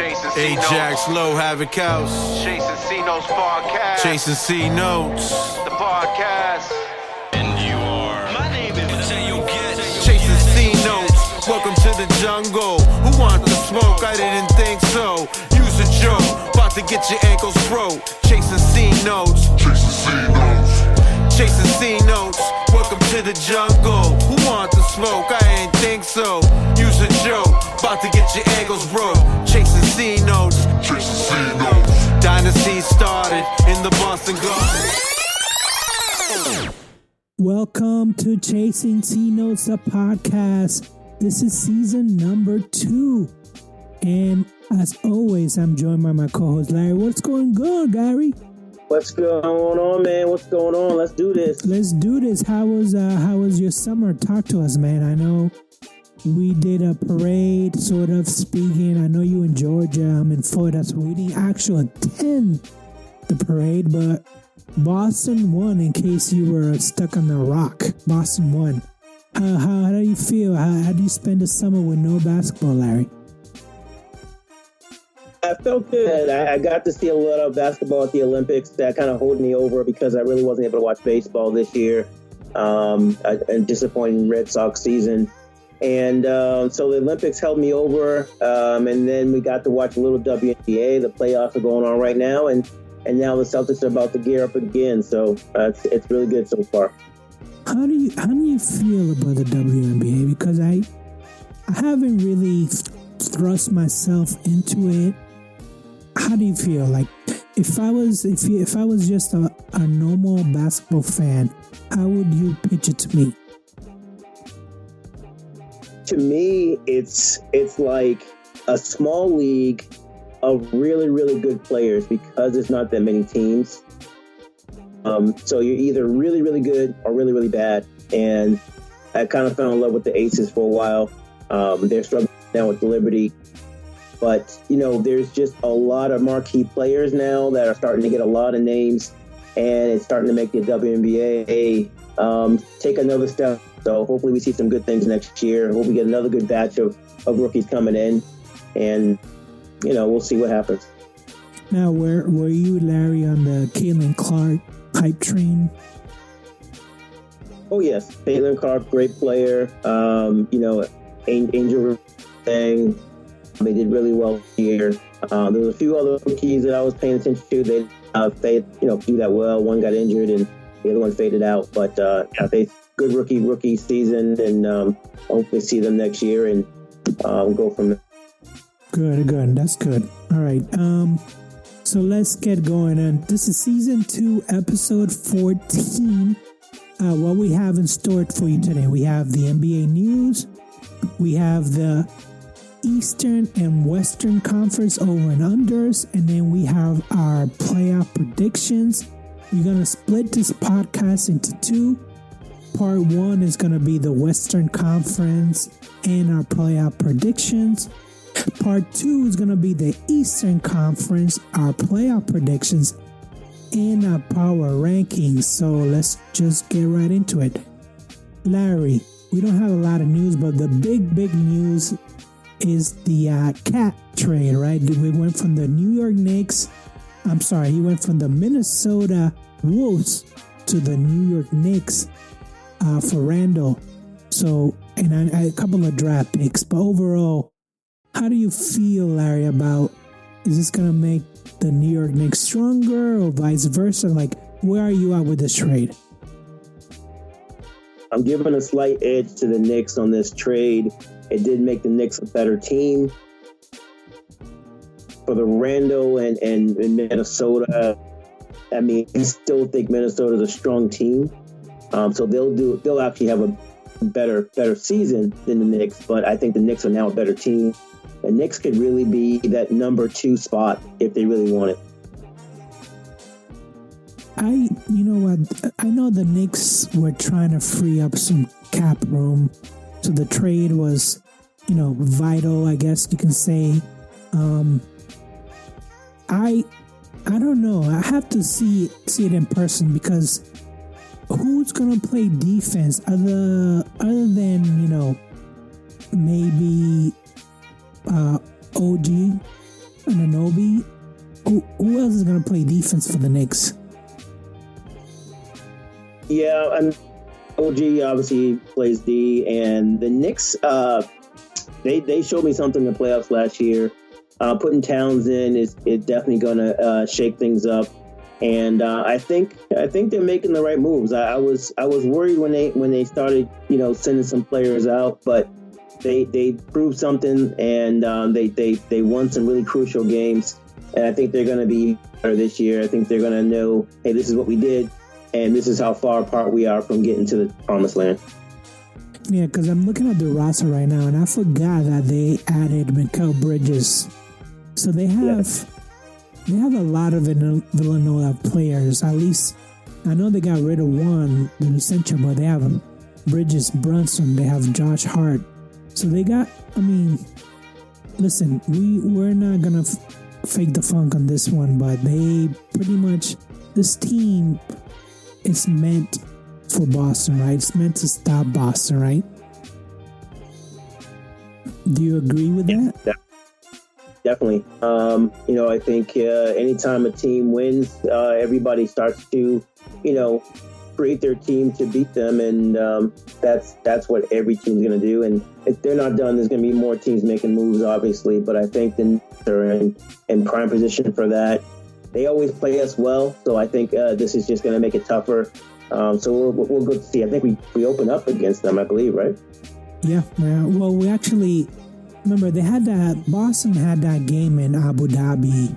Ajax Low Havoc House. Chasing C Notes podcast. Chasing C Notes. The podcast. And you are. My name is Chasing C Notes. Welcome to the jungle. Who wants to smoke? I didn't think so. Use a joke. About to get your ankles broke. Chasing C Notes. Chasing C Notes. Chasing C Notes. Welcome to the jungle. Who wants to smoke? I ain't think so. Use a joke. About to get your ankles broke. Chasing C Notes. Chasing C Notes. Dynasty started in the Boston Garden. Welcome to Chasing C Notes, the podcast. This is season number 2. And as always, I'm joined by my co-host, Larry. What's going on, Gary? What's going on, man? What's going on? Let's do this. Let's do this. How was your summer? Talk to us, man. I know we did a parade, sort of speaking. I know you in Georgia. I'm in Florida, so we didn't actually attend the parade, but Boston won, in case you were stuck on the rock. Boston won. How do you feel? How do you spend the summer with no basketball, Larry? I felt good. I got to see a lot of basketball at the Olympics. That kind of hold me over because I really wasn't able to watch baseball this year. A disappointing Red Sox season. And so the Olympics held me over. And then we got to watch a little WNBA. The playoffs are going on right now. And now the Celtics are about to gear up again. So it's really good so far. How do you feel about the WNBA? Because I haven't really thrust myself into it. How do you feel? Like, if I was just a normal basketball fan, how would you pitch it to me? To me, it's like a small league of really, really good players because there's not that many teams. So you're either really, really good or really, really bad. And I kind of fell in love with the Aces for a while. They're struggling now with the Liberty. But, there's just a lot of marquee players now that are starting to get a lot of names. And it's starting to make the WNBA take another step. So hopefully we see some good things next year. Hope we get another good batch of rookies coming in. And, we'll see what happens. Now, were you, Larry, on the Caitlin Clark hype train? Oh, yes. Caitlin Clark, great player. Angel thing. They did really well here. There was a few other rookies that I was paying attention to. They do that well. One got injured and the other one faded out. But they good rookie season, and hopefully see them next year and go from there. Good. That's good. All right. So let's get going. And this is season 2, episode 14. What we have in store for you today, we have the NBA news. We have the Eastern and Western Conference over and unders, and then we have our playoff predictions. We're going to split this podcast into 2. Part 1 is going to be the Western Conference and our playoff predictions. Part 2 is going to be the Eastern Conference, our playoff predictions, and our power rankings. So let's just get right into it. Larry, we don't have a lot of news, but the big news is the cat trade, right? We went from the New York Knicks. He went from the Minnesota Wolves to the New York Knicks for Randall. So, and a couple of draft picks. But overall, how do you feel, Larry, about, is this going to make the New York Knicks stronger or vice versa? Like, where are you at with this trade? I'm giving a slight edge to the Knicks on this trade. It did make the Knicks a better team. For the Randall and Minnesota, I still think Minnesota's a strong team. So they'll actually have a better season than the Knicks, but I think the Knicks are now a better team. The Knicks could really be that number 2 spot if they really want it. You know what? I know the Knicks were trying to free up some cap room, so the trade was, vital, I guess you can say. I don't know. I have to see it in person, because who's gonna play defense other than maybe OG Anunoby. Who else is going to play defense for the Knicks? Yeah, and OG obviously plays D, and the Knicks. They showed me something in the playoffs last year. Putting Towns in is definitely going to shake things up, and I think they're making the right moves. I was worried when they started sending some players out, but they proved something, and they won some really crucial games, and I think they're going to be better this year. I think they're going to know, hey, this is what we did, and this is how far apart we are from getting to the promised land. Yeah, because I'm looking at the roster right now, and I forgot that they added Mikal Bridges. So they have a lot of Villanova players. At least I know they got rid of one, the center, but they have Bridges, Brunson. They have Josh Hart. So they got. I mean, listen, we're not gonna fake the funk on this one, but they pretty much, this team is meant for Boston, right? It's meant to stop Boston, right? Do you agree with that? Yeah, definitely. I think anytime a team wins, everybody starts to, create their team to beat them, and that's what every team's going to do. And if they're not done, there's going to be more teams making moves, obviously. But I think they're in prime position for that. They always play us well, so I think this is just going to make it tougher. So we'll go to see. I think we open up against them, I believe, right? Yeah. Well, we actually remember Boston had that game in Abu Dhabi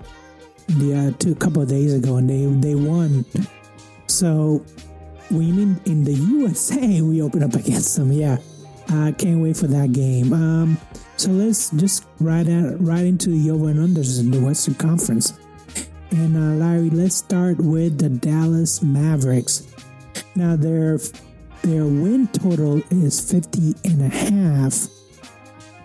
a couple of days ago, and they won. So when you mean in the USA, we open up against them? Yeah. I can't wait for that game. So let's just right into the over and unders in the Western Conference. And Larry, let's start with the Dallas Mavericks. Now their win total is 50.5.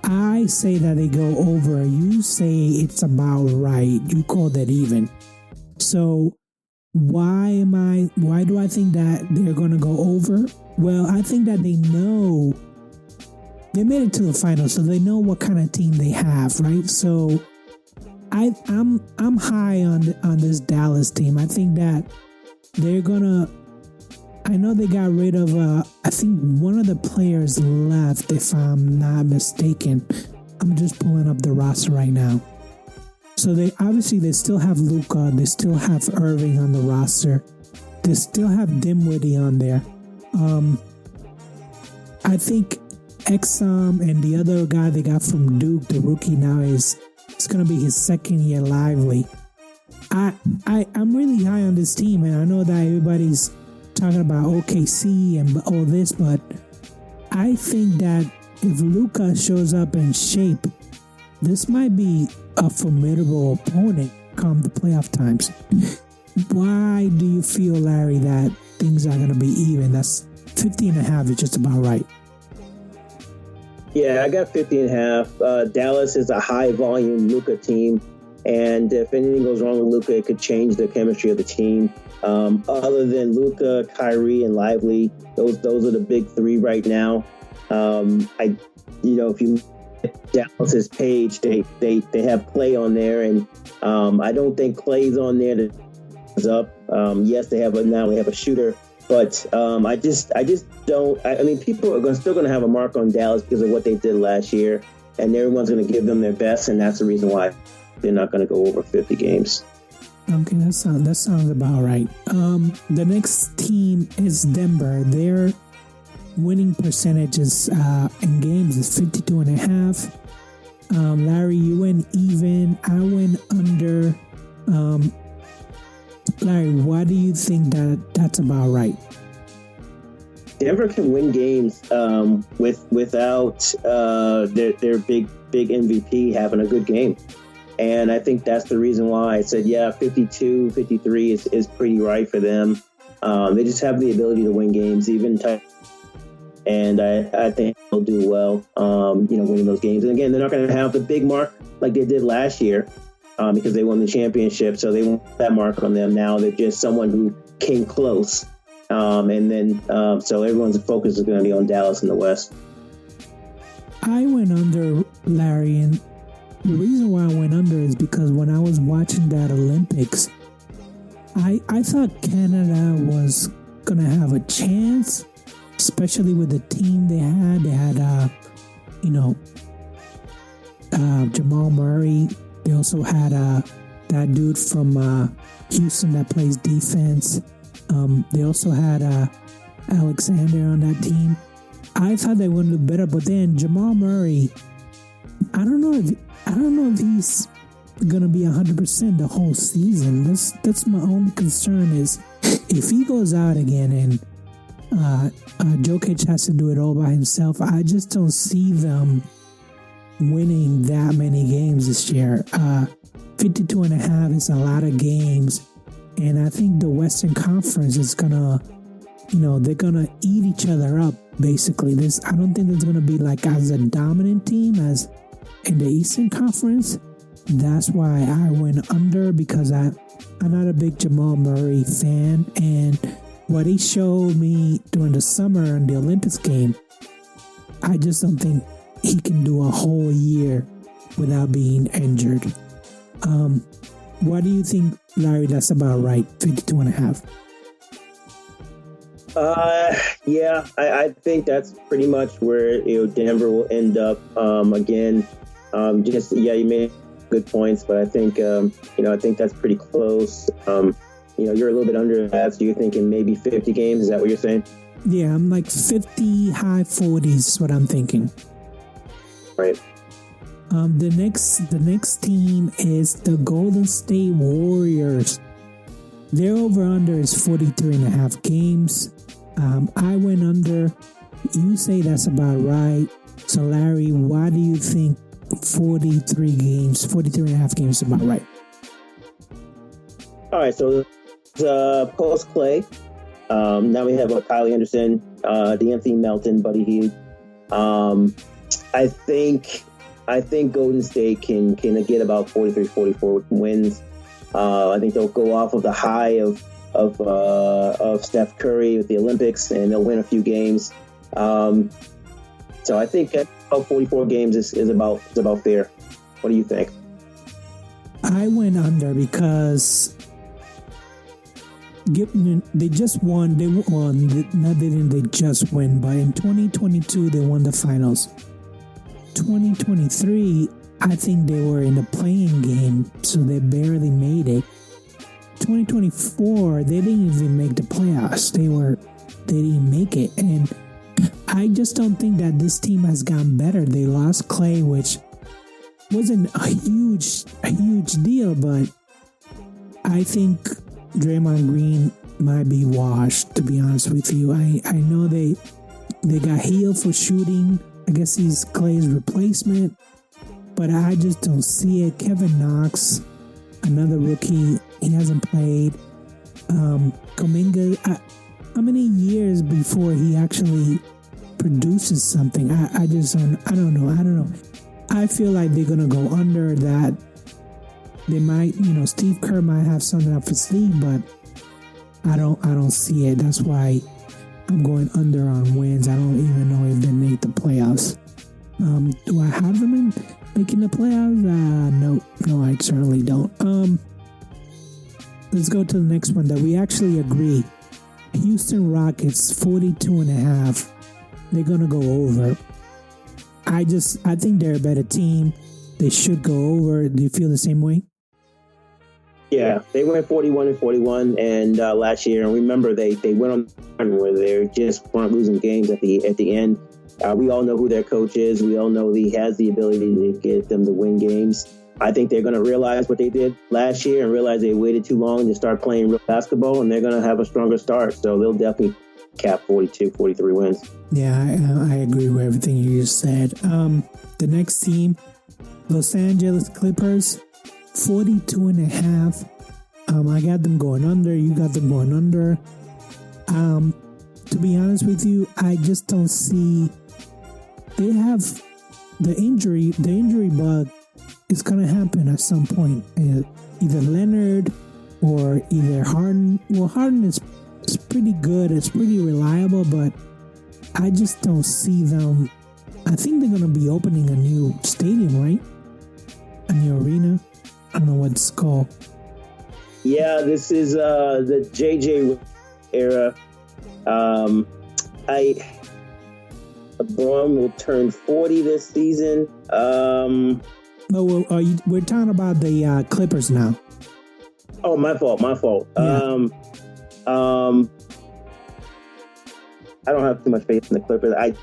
I say that they go over. You say it's about right. You call that even. So why do I think that they're going to go over? Well, I think that they know they made it to the finals, so they know what kind of team they have, right? So I'm high on this Dallas team. I think that they're gonna. I know they got rid of. I think one of the players left, if I'm not mistaken. I'm just pulling up the roster right now. So they still have Luka. They still have Irving on the roster. They still have Dinwiddie on there. I think Exum and the other guy they got from Duke, the rookie now, it's going to be his second year. Lively. I'm really high on this team, and I know that everybody's talking about OKC and all this, but I think that if Luka shows up in shape, this might be a formidable opponent come the playoff times. Why do you feel, Larry, that things are going to be even? That's 50.5 is just about right. Yeah, I got 50.5. Dallas is a high volume Luka team, and if anything goes wrong with Luka, it could change the chemistry of the team. Other than Luka, Kyrie, and Lively, those are the big three right now. If you Dallas's page, they have Clay on there, and I don't think Clay's on there to up. Yes, they have a shooter, but I just don't. I mean, people are still going to have a mark on Dallas because of what they did last year, and everyone's going to give them their best, and that's the reason why they're not going to go over 50 games. Okay, that sounds about right. The next team is Denver. Their winning percentages in games is 52.5. Larry, you went even. I went under. Larry, why do you think that's about right? Denver can win games without their big MVP having a good game. And I think that's the reason why I said, 52, 53 is pretty right for them. They just have the ability to win games, even tight. And I think they'll do well, winning those games. And again, they're not going to have the big mark like they did last year because they won the championship. So they won't have that mark on them now. They're just someone who came close. So everyone's focus is going to be on Dallas in the West. I went under, Larry, and the reason why I went under is because when I was watching that Olympics, I thought Canada was gonna have a chance, especially with the team they had. They had, Jamal Murray. They also had that dude from Houston that plays defense. They also had Alexander on that team. I thought they would do better, but then Jamal Murray, I don't know if he's gonna be 100% the whole season. That's my only concern is if he goes out again and Jokic has to do it all by himself. I just don't see them winning that many games this year. 52 and a half is a lot of games, and I think the Western Conference is gonna, they're gonna eat each other up. Basically, I don't think there's gonna be like as a dominant team as in the Eastern Conference. That's why I went under, because I'm not a big Jamal Murray fan, and what he showed me during the summer in the Olympics game, I just don't think he can do a whole year without being injured. What do you think, Larry? That's about right, 52 and a half. Yeah, I think that's pretty much where Denver will end up. Again, you made good points, but I think I think that's pretty close. You're a little bit under that, so you're thinking maybe 50 games. Is that what you're saying? Yeah, I'm like 50, high 40s is what I'm thinking. Right. The next team is the Golden State Warriors. Their over-under is 43 and a half games. I went under. You say that's about right. So, Larry, why do you think 43 and a half games is about right? All right, so post-Clay. Now we have Kylie Anderson, D'Anthony Melton, Buddy Hield. I think Golden State can get about 43, 44 wins. I think they'll go off of the high of Steph Curry with the Olympics, and they'll win a few games. So I think about 44 games is about fair. What do you think? I went under because they just won. They just win, but in 2022 they won the finals. 2023, I think they were in the playing game, so they barely made it. 2024, they didn't even make the playoffs. They didn't make it, and I just don't think that this team has gotten better. They lost Clay, which wasn't a huge deal, but I think Draymond Green might be washed, to be honest with you. I know they got Hield for shooting. I guess he's Clay's replacement, but I just don't see it. Kevin Knox, another rookie, he hasn't played. Kuminga, how many years before he actually produces something? I don't know. I feel like they're gonna go under that. They might, Steve Kerr might have something up his sleeve, but I don't see it. That's why I'm going under on wins. I don't even know if they make the playoffs. Do I have them in making the playoffs? No, I certainly don't. Let's go to the next one that we actually agree. Houston Rockets, 42 and a half. They're going to go over. I think they're a better team. They should go over. Do you feel the same way? Yeah, they went 41-41 and last year, and remember they went on where they just weren't losing games at the end. We all know who their coach is. We all know he has the ability to get them to win games. I think they're going to realize what they did last year and realize they waited too long to start playing real basketball, and they're going to have a stronger start. So they'll definitely cap 42, 43 wins. Yeah, I agree with everything you just said. The next team, Los Angeles Clippers, 42 and a half. I got them going under. You got them going under. To be honest with you, I just don't see. They have the injury bug is going to happen at some point. Either Leonard or either Harden. Well, Harden is pretty good. It's pretty reliable, but I just don't see them. I think they're going to be opening a new stadium, right? in the arena. I don't know what it's called. Yeah, this is the JJ era. LeBron will turn 40 this season. We're talking about the Clippers now. Oh, my fault. Yeah. I don't have too much faith in the Clippers. I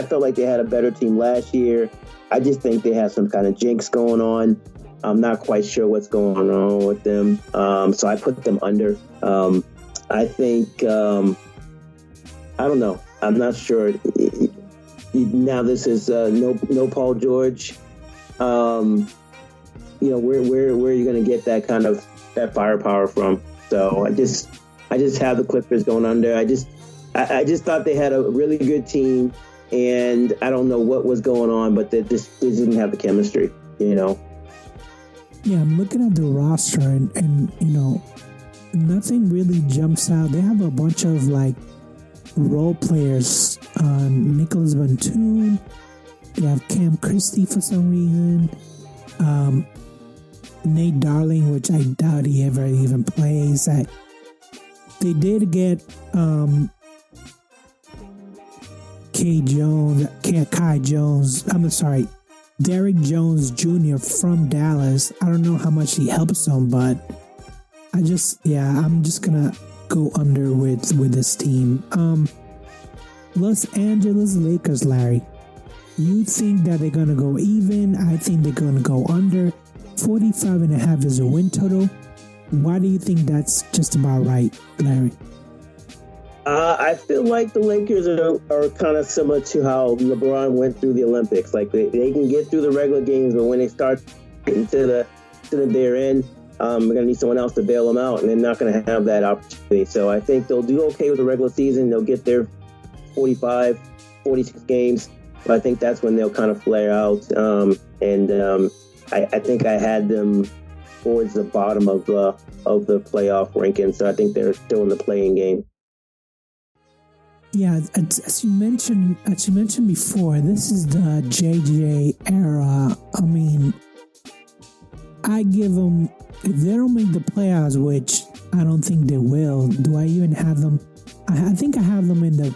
felt like they had a better team last year. I just think they have some kind of jinx going on. I'm not quite sure what's going on with them. So I put them under. I think, I don't know. I'm not sure. Now this is no Paul George. Where are you going to get that kind of that firepower from? So I just have the Clippers going under. I just thought they had a really good team, and I don't know what was going on, but they didn't have the chemistry, Yeah, I'm looking at the roster, and nothing really jumps out. They have a bunch of role players. Nicholas Batum. They have Cam Christie for some reason. Nate Darling, which I doubt he ever even plays. They did get Derrick Jones Jr. from Dallas. I don't know how much he helps them, but I'm just gonna go under with this team. Los Angeles Lakers, Larry. You think that they're gonna go even? I think they're gonna go under. 45.5 is a win total. Why do you think that's just about right, Larry? I feel like the Lakers are kind of similar to how LeBron went through the Olympics. Like they can get through the regular games, but when they start getting to the their end, we're gonna need someone else to bail them out, and they're not gonna have that opportunity. So I think they'll do okay with the regular season. They'll get their 45, 46 games, but I think that's when they'll kind of flare out. I think I had them towards the bottom of the playoff ranking, so I think they're still in the playing game. Yeah, as you mentioned before, this is the JJ era. I mean, I give them, if they don't make the playoffs, which I don't think they will. Do I even have them? I think I have them in the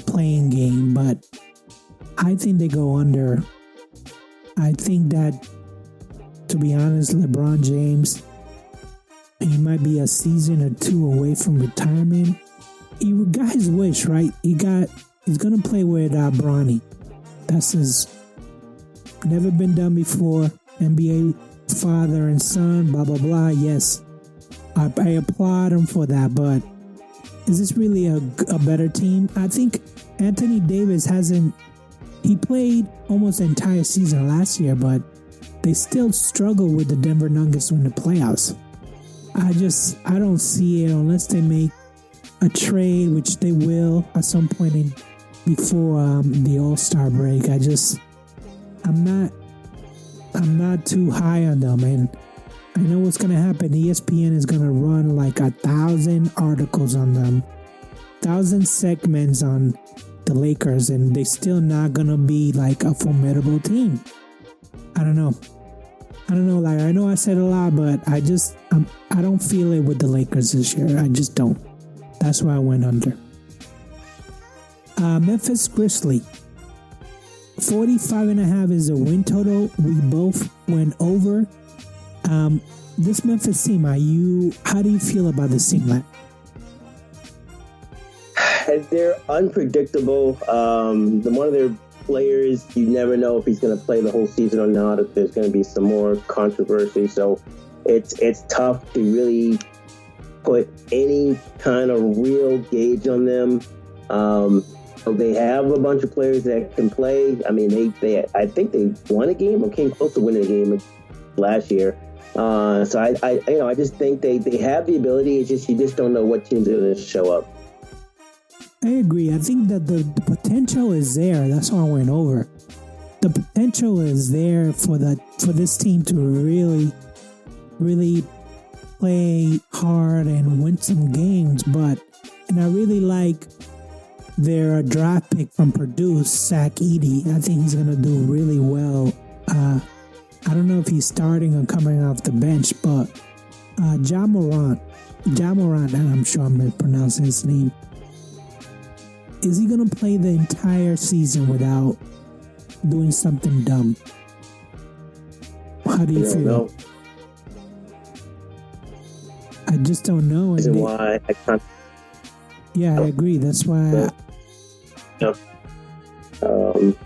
playing game, but I think they go under. I think that, to be honest, LeBron James, he might be a season or two away from retirement. He got his wish, right? He's gonna play with Bronny. That's never been done before. NBA father and son, blah blah blah. Yes, I applaud him for that. But is this really a better team? I think Anthony Davis hasn't. He played almost the entire season last year, but they still struggle with the Denver Nuggets in the playoffs. I don't see it unless they make a trade, which they will at some point before the All-Star break. I'm not too high on them, and I know what's going to happen. ESPN is going to run 1,000 articles on them, 1,000 segments on the Lakers, and they're still not going to be a formidable team. I don't know. I know I said a lot, but I don't feel it with the Lakers this year. I just don't. That's why I went under. Memphis Grizzlies. 45.5 is a win total. We both went over. This Memphis team, how do you feel about this team, Larry? They're unpredictable. One of their players, you never know if he's going to play the whole season or not, if there's going to be some more controversy. So it's tough to really put any kind of real gauge on them. They have a bunch of players that can play. I mean, I think they won a game or came close to winning a game last year. So I just think they have the ability. It's just you just don't know what teams are going to show up. I agree. I think that the potential is there. That's why I went over. The potential is there for this team to really, really play hard and win some games. And I really like their draft pick from Purdue, Zach Edey. I think he's going to do really well. I don't know if he's starting or coming off the bench, but Ja Morant, and I'm sure I'm mispronouncing his name. Is he going to play the entire season without doing something dumb? How do you feel? Know. I just don't know. Reason why I can't. Yeah, I agree. That's why.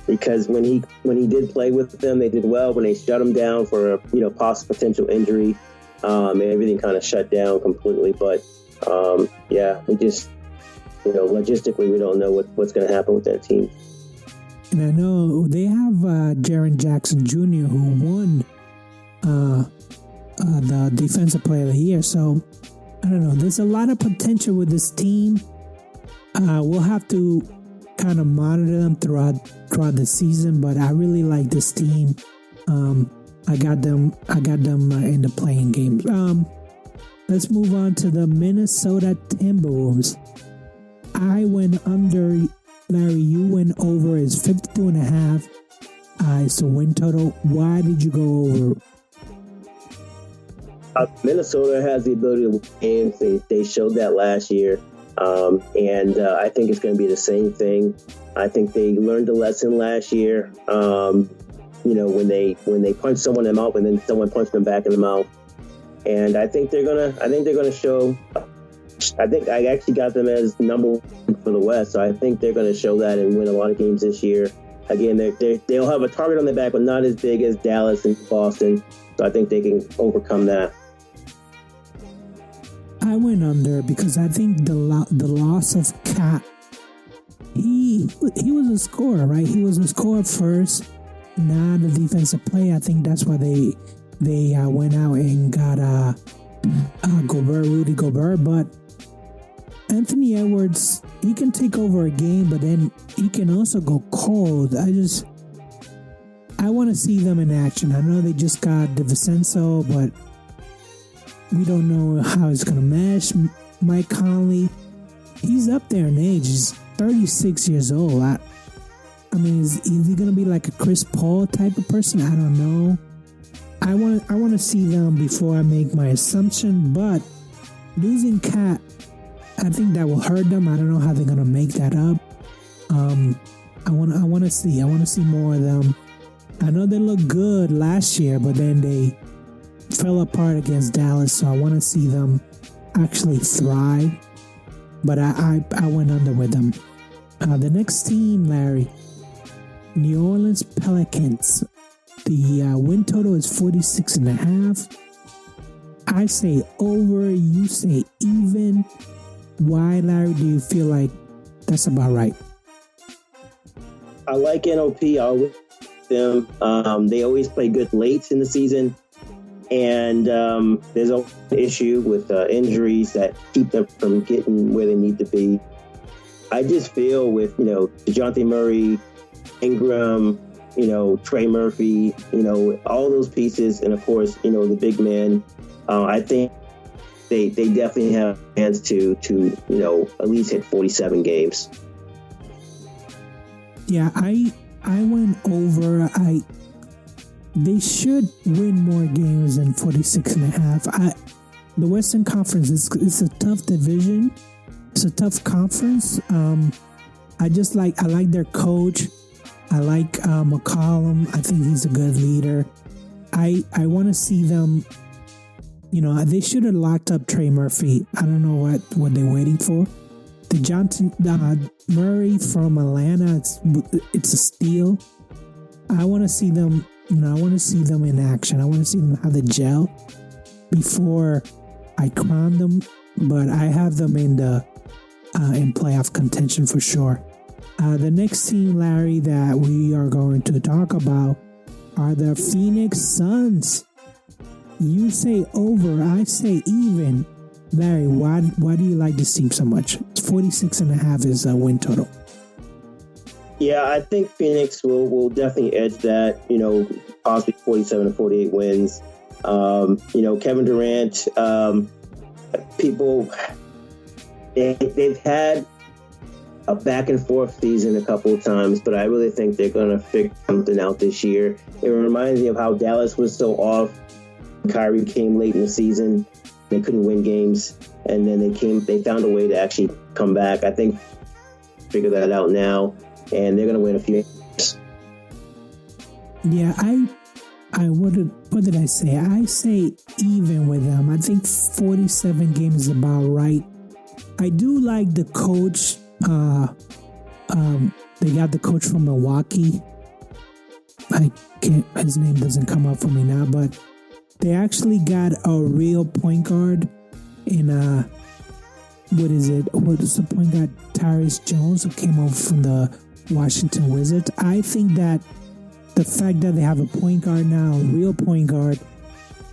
Because when he did play with them, they did well. When they shut him down for a possible potential injury, everything kind of shut down completely. But we just logistically we don't know what's going to happen with that team. And I know they have Jaren Jackson Jr. who won the Defensive Player of the Year. So I don't know. There's a lot of potential with this team. We'll have to kind of monitor them throughout the season, but I really like this team. I got them in the playing games. Let's move on to the Minnesota Timberwolves. I went under. Larry, you went over is 52.5. It's a win total. Why did you go over? Minnesota has the ability to win games. They showed that last year. And I think it's going to be the same thing. I think they learned a lesson last year. When they punch someone in the mouth and then someone punched them back in the mouth. And I think they're gonna show. I think I actually got them as number one for the West, so I think they're going to show that and win a lot of games this year. Again, they'll have a target on their back, but not as big as Dallas and Boston. So I think they can overcome that. I went under because I think the loss of Cat. He was a scorer, right? He was a scorer first, not a defensive player. I think that's why they went out and got Rudy Gobert, but Anthony Edwards, he can take over a game, but then he can also go cold. I want to see them in action. I know they just got DiVincenzo, but we don't know how it's going to mesh. Mike Conley, he's up there in age. He's 36 years old. I mean, is he going to be like a Chris Paul type of person? I don't know. I want to see them before I make my assumption, but losing Cat, I think that will hurt them. I don't know how they're gonna make that up. I want to see more of them. I know they looked good last year, but then they fell apart against Dallas. So I want to see them actually thrive. But I went under with them. The next team, Larry, New Orleans Pelicans. The win total is 46.5. I say over. You say even. Why, Larry, do you feel like that's about right? I like NOP. Always them. They always play good late in the season, and there's an issue with injuries that keep them from getting where they need to be. I just feel with DeJounte Murray, Ingram, Trey Murphy, all those pieces, and of course the big man. I think. They definitely have a chance to at least hit 47 games. Yeah, I went over. They should win more games than 46.5. The Western Conference it's a tough division. It's a tough conference. I like their coach. I like McCollum. I think he's a good leader. I want to see them. They should have locked up Trey Murphy. I don't know what they're waiting for. The Murray from Atlanta, it's a steal. I want to see them. I want to see them in action. I want to see them have the gel before I crown them. But I have them in playoff contention for sure. The next team, Larry, that we are going to talk about are the Phoenix Suns. You say over, I say even. Larry, why do you like this team so much? It's 46.5 is a win total. Yeah, I think Phoenix will definitely edge that, possibly 47 to 48 wins. Kevin Durant, they've had a back and forth season a couple of times, but I really think they're going to figure something out this year. It reminds me of how Dallas was so off. Kyrie came late in the season. They couldn't win games, and then they found a way to actually come back. I think figure that out now, and they're going to win a few games. Yeah, what did I say? I say even with them. I think 47 games is about right. I do like the coach. They got the coach from Milwaukee. His name doesn't come up for me now, but they actually got a real point guard in what is the point guard? Tyrese Jones, who came over from the Washington Wizards. I think that the fact that they have a point guard now, a real point guard,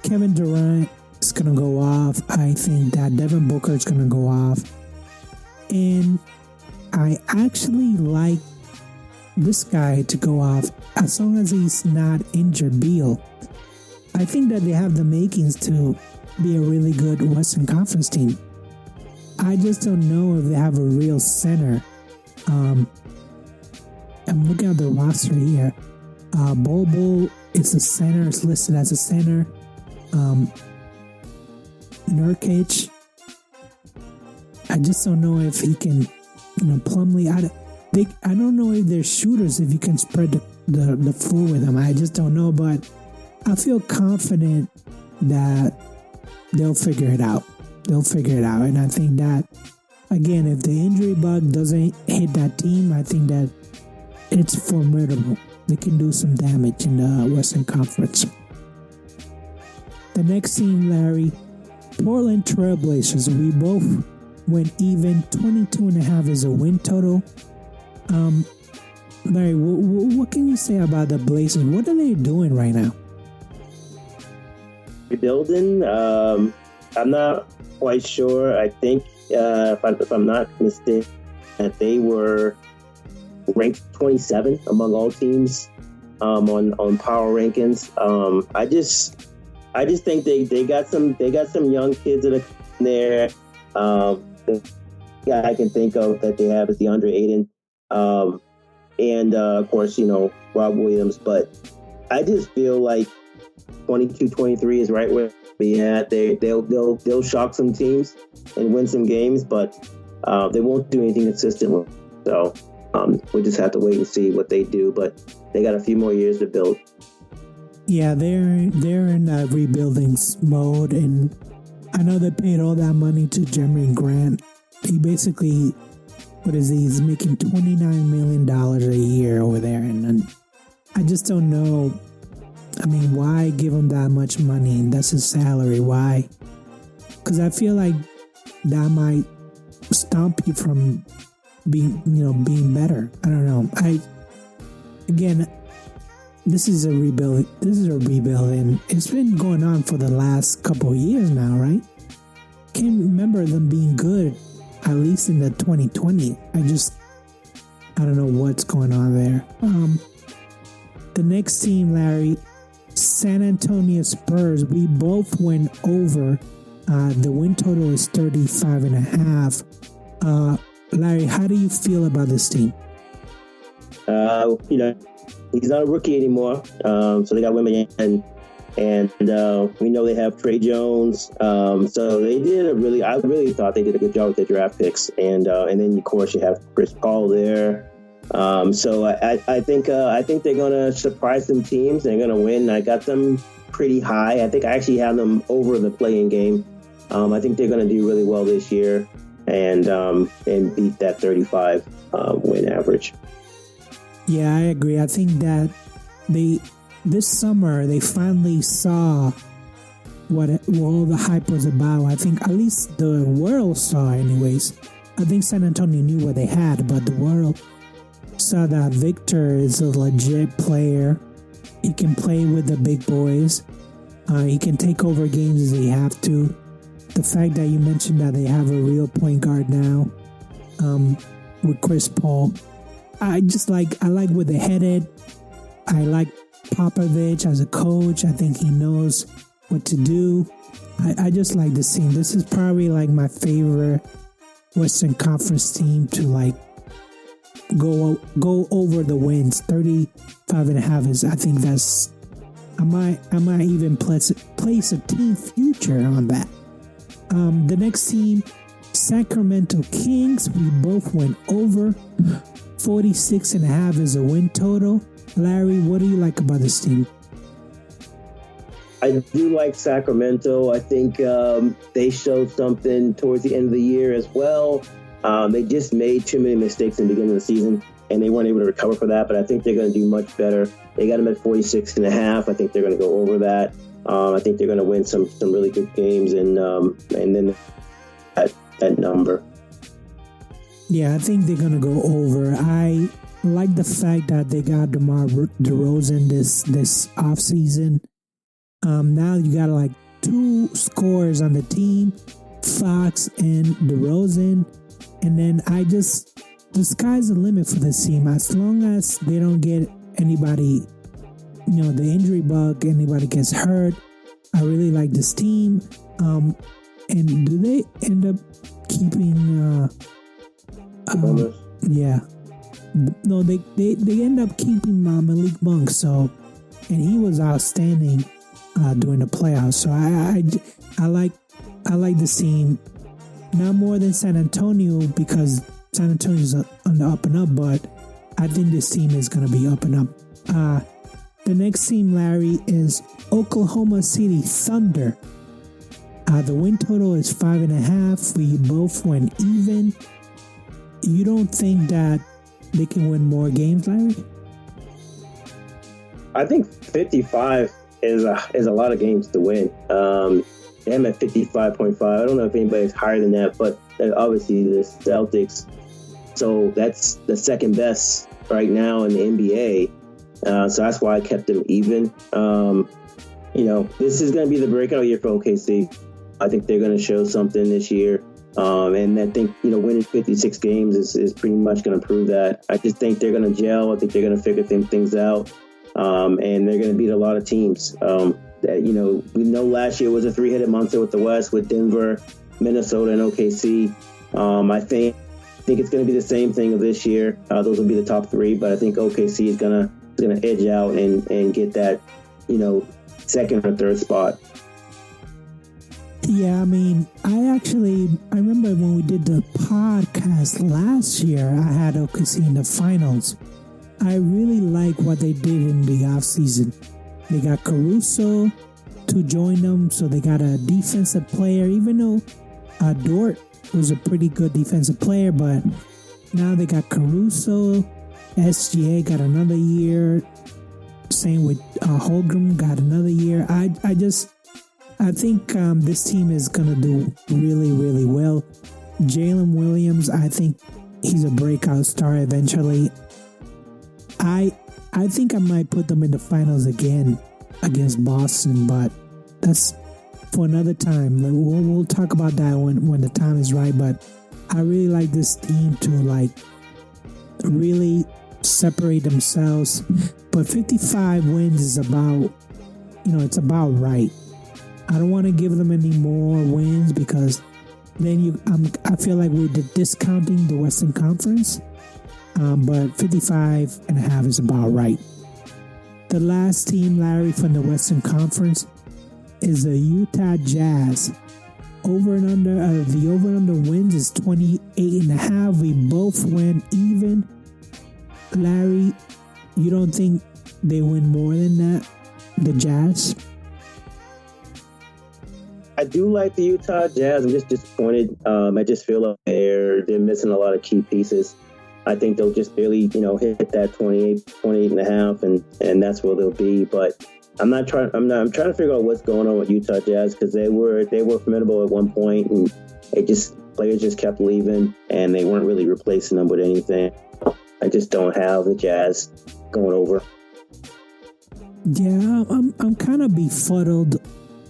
Kevin Durant is going to go off. I think that Devin Booker is going to go off. And I actually like this guy to go off as long as he's not injured, Beal. I think that they have the makings to be a really good Western Conference team. I just don't know if they have a real center. I'm looking at the roster here. Bol is a center. It's listed as a center. Nurkic. I just don't know if he can, Plumlee. I don't know if they're shooters. If you can spread the floor with them, I just don't know. But I feel confident that they'll figure it out. And I think that, again, if the injury bug doesn't hit that team, I think that it's formidable. They can do some damage in the Western Conference. The next team, Larry, Portland Trailblazers. We both went even. 22.5 is a win total. Larry, what can you say about the Blazers? What are they doing right now? Rebuilding. I'm not quite sure. I think, if I'm not mistaken, that they were ranked 27 among all teams on power rankings. I just think they got some young kids that are there. The guy I can think of that they have is DeAndre Ayton, and of course Rob Williams. But I just feel like 22-23 is right where we at. They'll shock some teams and win some games, but they won't do anything consistently. So we'll just have to wait and see what they do. But they got a few more years to build. Yeah, they're in a rebuilding mode, and I know they paid all that money to Jeremy Grant. He basically, he's making $29 million a year over there, and I just don't know. I mean, why give him that much money? That's his salary. Why? Because I feel like that might stomp you from being better. I don't know. This is a rebuild. And it's been going on for the last couple of years now, right? Can't remember them being good, at least in the 2020. I don't know what's going on there. The next team, Larry, San Antonio Spurs. We both went over. The win total is 35.5. Larry, how do you feel about this team? He's not a rookie anymore. So they got women and we know they have Trey Jones. So they did I really thought they did a good job with their draft picks. And then of course you have Chris Paul there. So I think they're gonna surprise some teams. They're gonna win. I got them pretty high. I think I actually have them over the play-in game. I think they're gonna do really well this year and beat that 35 win average. Yeah, I agree. I think that this summer they finally saw what all the hype was about. I think at least the world saw, anyways. I think San Antonio knew what they had, but the world saw that Victor is a legit player. He can play with the big boys. He can take over games as he have to. The fact that you mentioned that they have a real point guard now with Chris Paul. I like where they're headed. I like Popovich as a coach. I think he knows what to do. I just like this team. This is probably like my favorite Western Conference team to go over the wins. 35.5 is, I think that's I might even place a team future on that. The next team, Sacramento Kings. We both went over. 46.5 is a win total. Larry, what do you like about this team? I do like Sacramento. I think they showed something towards the end of the year as well. They just made too many mistakes in the beginning of the season, and they weren't able to recover for that. But I think they're going to do much better. They got them at 46.5. I think they're going to go over that. I think they're going to win some really good games, and then that number. Yeah, I think they're going to go over. I like the fact that they got DeMar DeRozan this offseason. Now you got like 2 scorers on the team, Fox and DeRozan. And then the sky's the limit for this team. As long as they don't get anybody, the injury bug, anybody gets hurt, I really like this team. And do they end up keeping... yeah. No, they end up keeping Malik Monk, and he was outstanding during the playoffs. So I like this team. Not more than San Antonio, because San Antonio's on the up and up, but I think this team is going to be up and up. The next team, Larry, is Oklahoma City Thunder. The win total is 5.5. We both went even. You don't think that they can win more games, Larry? I think 55 is a lot of games to win. I'm at 55.5. I don't know if anybody's higher than that, but obviously the Celtics. So that's the second best right now in the NBA. So that's why I kept them even. This is going to be the breakout year for OKC. I think they're going to show something this year. And I think, winning 56 games is pretty much going to prove that. I just think they're going to gel. I think they're going to figure things out. And they're going to beat a lot of teams. We know last year was a 3-headed monster with the West, with Denver, Minnesota, and OKC. I think it's going to be the same thing of this year. Those will be the top 3, but I think OKC is going to edge out and get that, second or third spot. Yeah, I mean, I remember when we did the podcast last year, I had OKC in the finals. I really like what they did in the offseason. They got Caruso to join them, so they got a defensive player, even though Dort was a pretty good defensive player, but now they got Caruso. SGA got another year. Same with Holmgren got another year. I think this team is going to do really, really well. Jalen Williams, I think he's a breakout star eventually. I think I might put them in the finals again against Boston, but that's for another time. We'll talk about that when the time is right, but I really like this team to really separate themselves. But 55 wins is about, it's about right. I don't want to give them any more wins because then I feel like we're discounting the Western Conference. But 55.5 is about right. The last team, Larry, from the Western Conference is the Utah Jazz. The over and under wins is 28.5. We both went even. Larry, you don't think they win more than that, the Jazz? I do like the Utah Jazz. I'm just disappointed. I just feel like they're missing a lot of key pieces. I think they'll just barely, hit that 28.5, and that's where they'll be. But I'm trying to figure out what's going on with Utah Jazz, because they were formidable at one point, and players just kept leaving, and they weren't really replacing them with anything. I just don't have the Jazz going over. Yeah, I'm kind of befuddled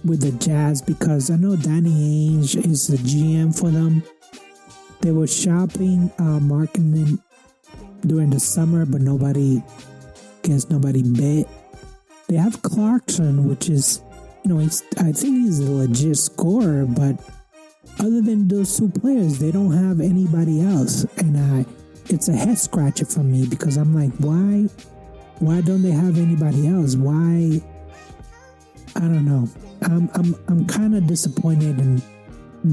with the Jazz because I know Danny Ainge is the GM for them. They were shopping, marketing during the summer, but nobody bid. They have Clarkson, which is, I think he's a legit scorer, but other than those 2 players, they don't have anybody else. And it's a head scratcher for me because I'm like, why don't they have anybody else? Why I don't know. I'm kind of disappointed in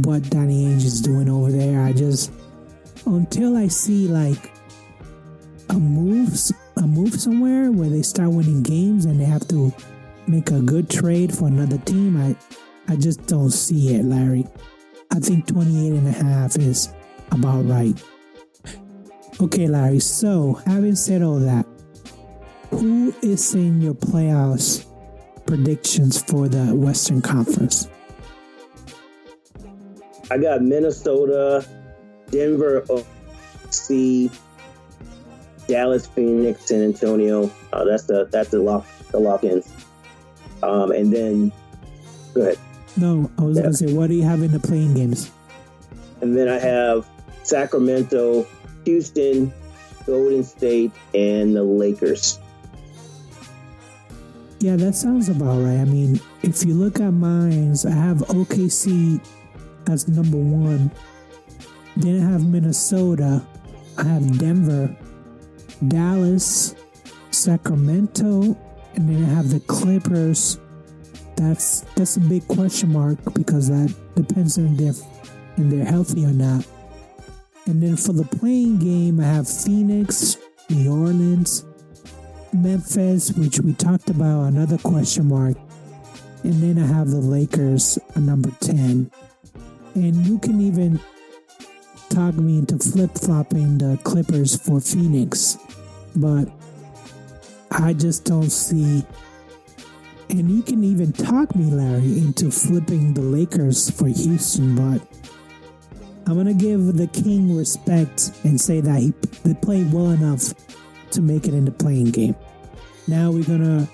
what Danny Ainge is doing over there. I just, until I see like a move somewhere where they start winning games and they have to make a good trade for another team, I just don't see it, Larry. I think 28.5 is about right. Okay, Larry, so having said all that, who is in your playoffs predictions for the Western Conference? I got Minnesota, Denver, OC, Dallas, Phoenix, San Antonio. That's the lock-ins. And then, go ahead. No, I was going to say, what do you have in the playing games? And then I have Sacramento, Houston, Golden State, and the Lakers. Yeah, that sounds about right. I mean, if you look at mine, I have OKC as number 1. Then I have Minnesota. I have Denver, Dallas, Sacramento, and then I have the Clippers. That's a big question mark because that depends on if they're healthy or not. And then for the playing game, I have Phoenix, New Orleans, Memphis, which we talked about, another question mark. And then I have the Lakers at number 10. And you can even talk me into flip-flopping the Clippers for Phoenix. But I just don't see... And you can even talk me, Larry, into flipping the Lakers for Houston, but I'm going to give the King respect and say that they played well enough to make it in the playing game. Now we're going to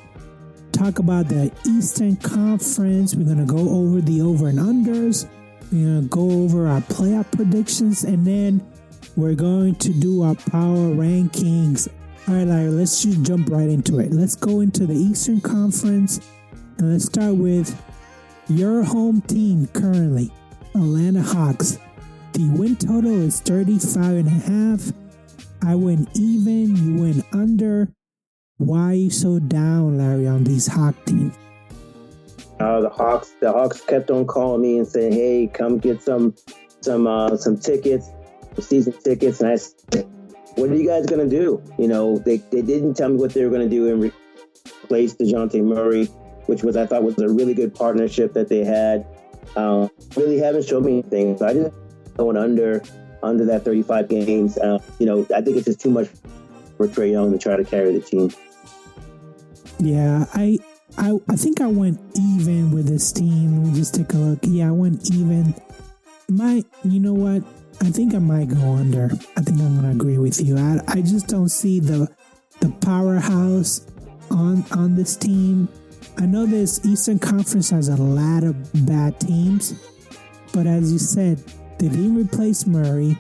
talk about the Eastern Conference. We're going to go over the over and unders. We're going to go over our playoff predictions, and then we're going to do our power rankings. All right, Larry, let's just jump right into it. Let's go into the Eastern Conference, and let's start with your home team currently, Atlanta Hawks. The win total is 35.5. I win even, you win under. Why are you so down, Larry, on these Hawk teams? The Hawks kept on calling me and saying, "Hey, come get some tickets, season tickets." And I said, "What are you guys going to do?" You know, they didn't tell me what they were going to do and replace DeJounte Murray, which I thought was a really good partnership that they had. Really haven't shown me anything. So I just going under that 35 games. You know, I think it's just too much for Trae Young to try to carry the team. Yeah, I think I went even with this team. Let me just take a look. Yeah, I went even. You know what? I think I might go under. I think I'm going to agree with you. I just don't see the powerhouse on this team. I know this Eastern Conference has a lot of bad teams, but as you said, they didn't replace Murray.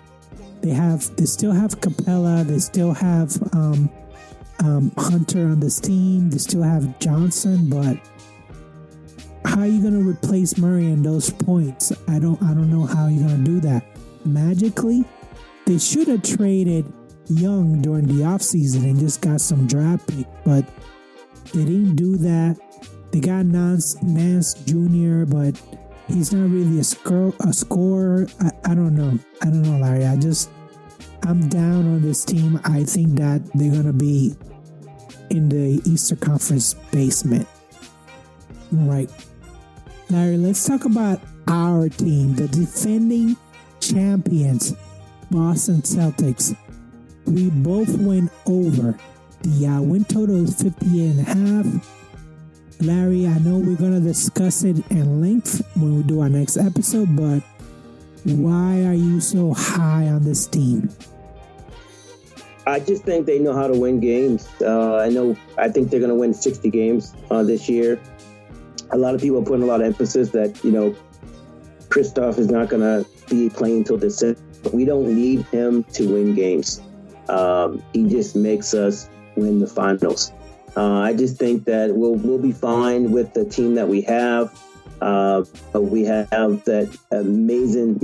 They still have Capella. They still have Hunter on this team. They still have Johnson, but how are you going to replace Murray in those points? I don't know how you're going to do that. Magically, they should have traded Young during the offseason and just got some draft pick, but they didn't do that. They got Nance Jr., but he's not really a scorer. I don't know, Larry. I'm down on this team. I think that they're going to be in the Eastern Conference basement. Right. Larry, let's talk about our team, the defending champions, Boston Celtics. We both went over. The win total is 58.5. Larry, I know we're going to discuss it in length when we do our next episode, but why are you so high on this team? I just think they know how to win games. I think they're going to win 60 games this year. A lot of people are putting a lot of emphasis that, you know, Kristaps is not going to be playing until December. We don't need him to win games. He just makes us win the finals. I just think that we'll be fine with the team that we have. We have that amazing,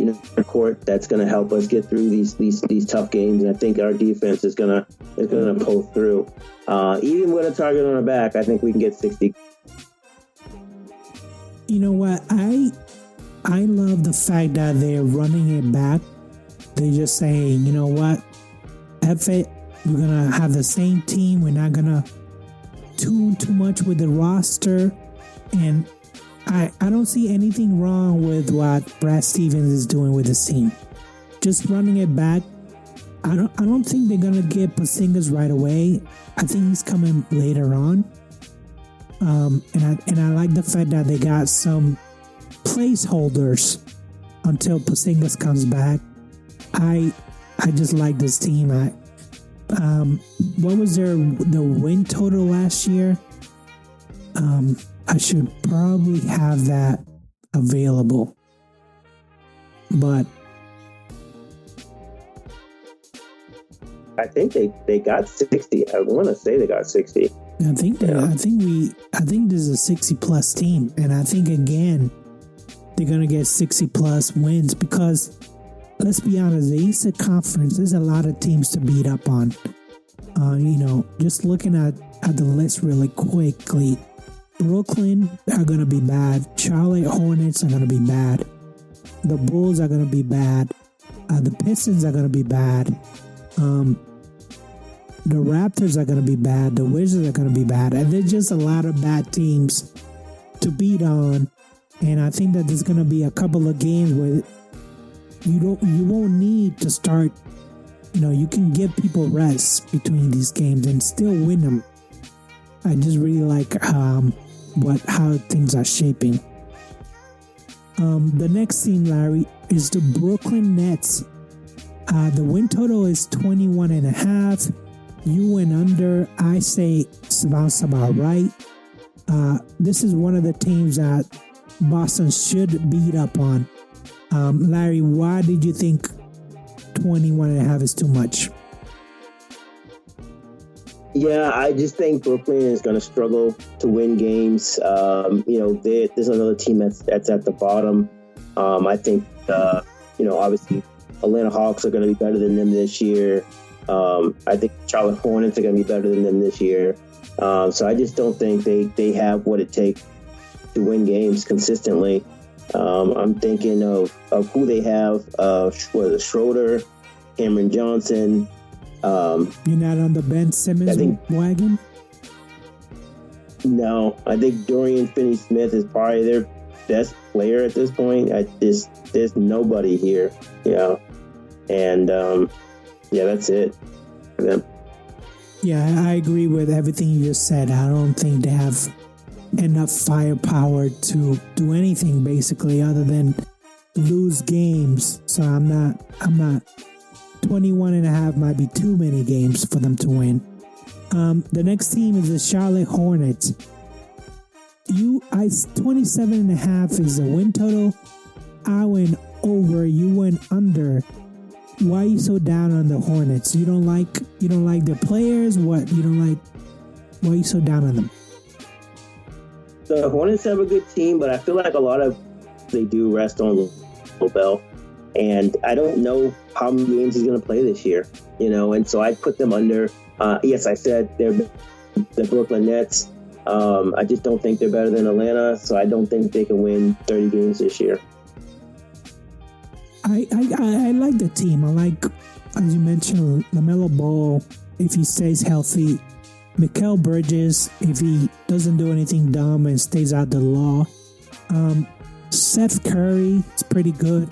court that's going to help us get through these tough games, and I think our defense is going to pull through. Even with a target on our back, I think we can get 60. You know what? I love the fact that they're running it back. They're just saying, you know what? F it. We're going to have the same team. We're not going to tune too much with the roster. And I don't see anything wrong with what Brad Stevens is doing with his team. Just running it back. I don't think they're going to get Porzingis right away. I think he's coming later on. And I like the fact that they got some placeholders until Porzingis comes back. I just like this team. What was the win total last year? I should probably have that available, but I think they got 60. I want to say they got 60. I think this is a 60 plus team, and I think again they're gonna get 60 plus wins because let's be honest, the Eastern Conference, there's a lot of teams to beat up on. Just looking at the list really quickly, Brooklyn are gonna be bad. Charlotte Hornets are gonna be bad. The Bulls are gonna be bad. The Pistons are gonna be bad. The Raptors are going to be bad. The Wizards are going to be bad. And there's just a lot of bad teams to beat on. And I think that there's going to be a couple of games where you won't need to start. You can give people rest between these games and still win them. I just really like how things are shaping. The next team, Larry, is the Brooklyn Nets. The win total is 21.5. You went under. I say sounds about right. This is one of the teams that Boston should beat up on. Larry, why did you think 21.5 is too much? Yeah, I just think Brooklyn is going to struggle to win games. There's another team that's at the bottom. I think, obviously Atlanta Hawks are going to be better than them this year. I think Charlotte Hornets are going to be better than them this year. So I just don't think they have what it takes to win games consistently. I'm thinking of who they have. Schroeder, Cameron Johnson. You're not on the Ben Simmons wagon? No, I think Dorian Finney-Smith is probably their best player at this point. There's nobody here. And that's it for them. Yeah, I agree with everything you just said. I don't think they have enough firepower to do anything basically other than lose games. So I'm not 21.5 might be too many games for them to win. The next team is the Charlotte Hornets. 27.5 is the win total. I went over, you went under. Why are you so down on the Hornets? You don't like their players? What? You don't like? Why are you so down on them? The Hornets have a good team, but I feel like a lot of they do rest on Lobel, and I don't know how many games he's going to play this year. And so I put them under. Yes, I said they're the Brooklyn Nets. I just don't think they're better than Atlanta, so I don't think they can win 30 games this year. I like the team. I like, as you mentioned, LaMelo Ball, if he stays healthy. Mikal Bridges, if he doesn't do anything dumb and stays out the law. Seth Curry is pretty good.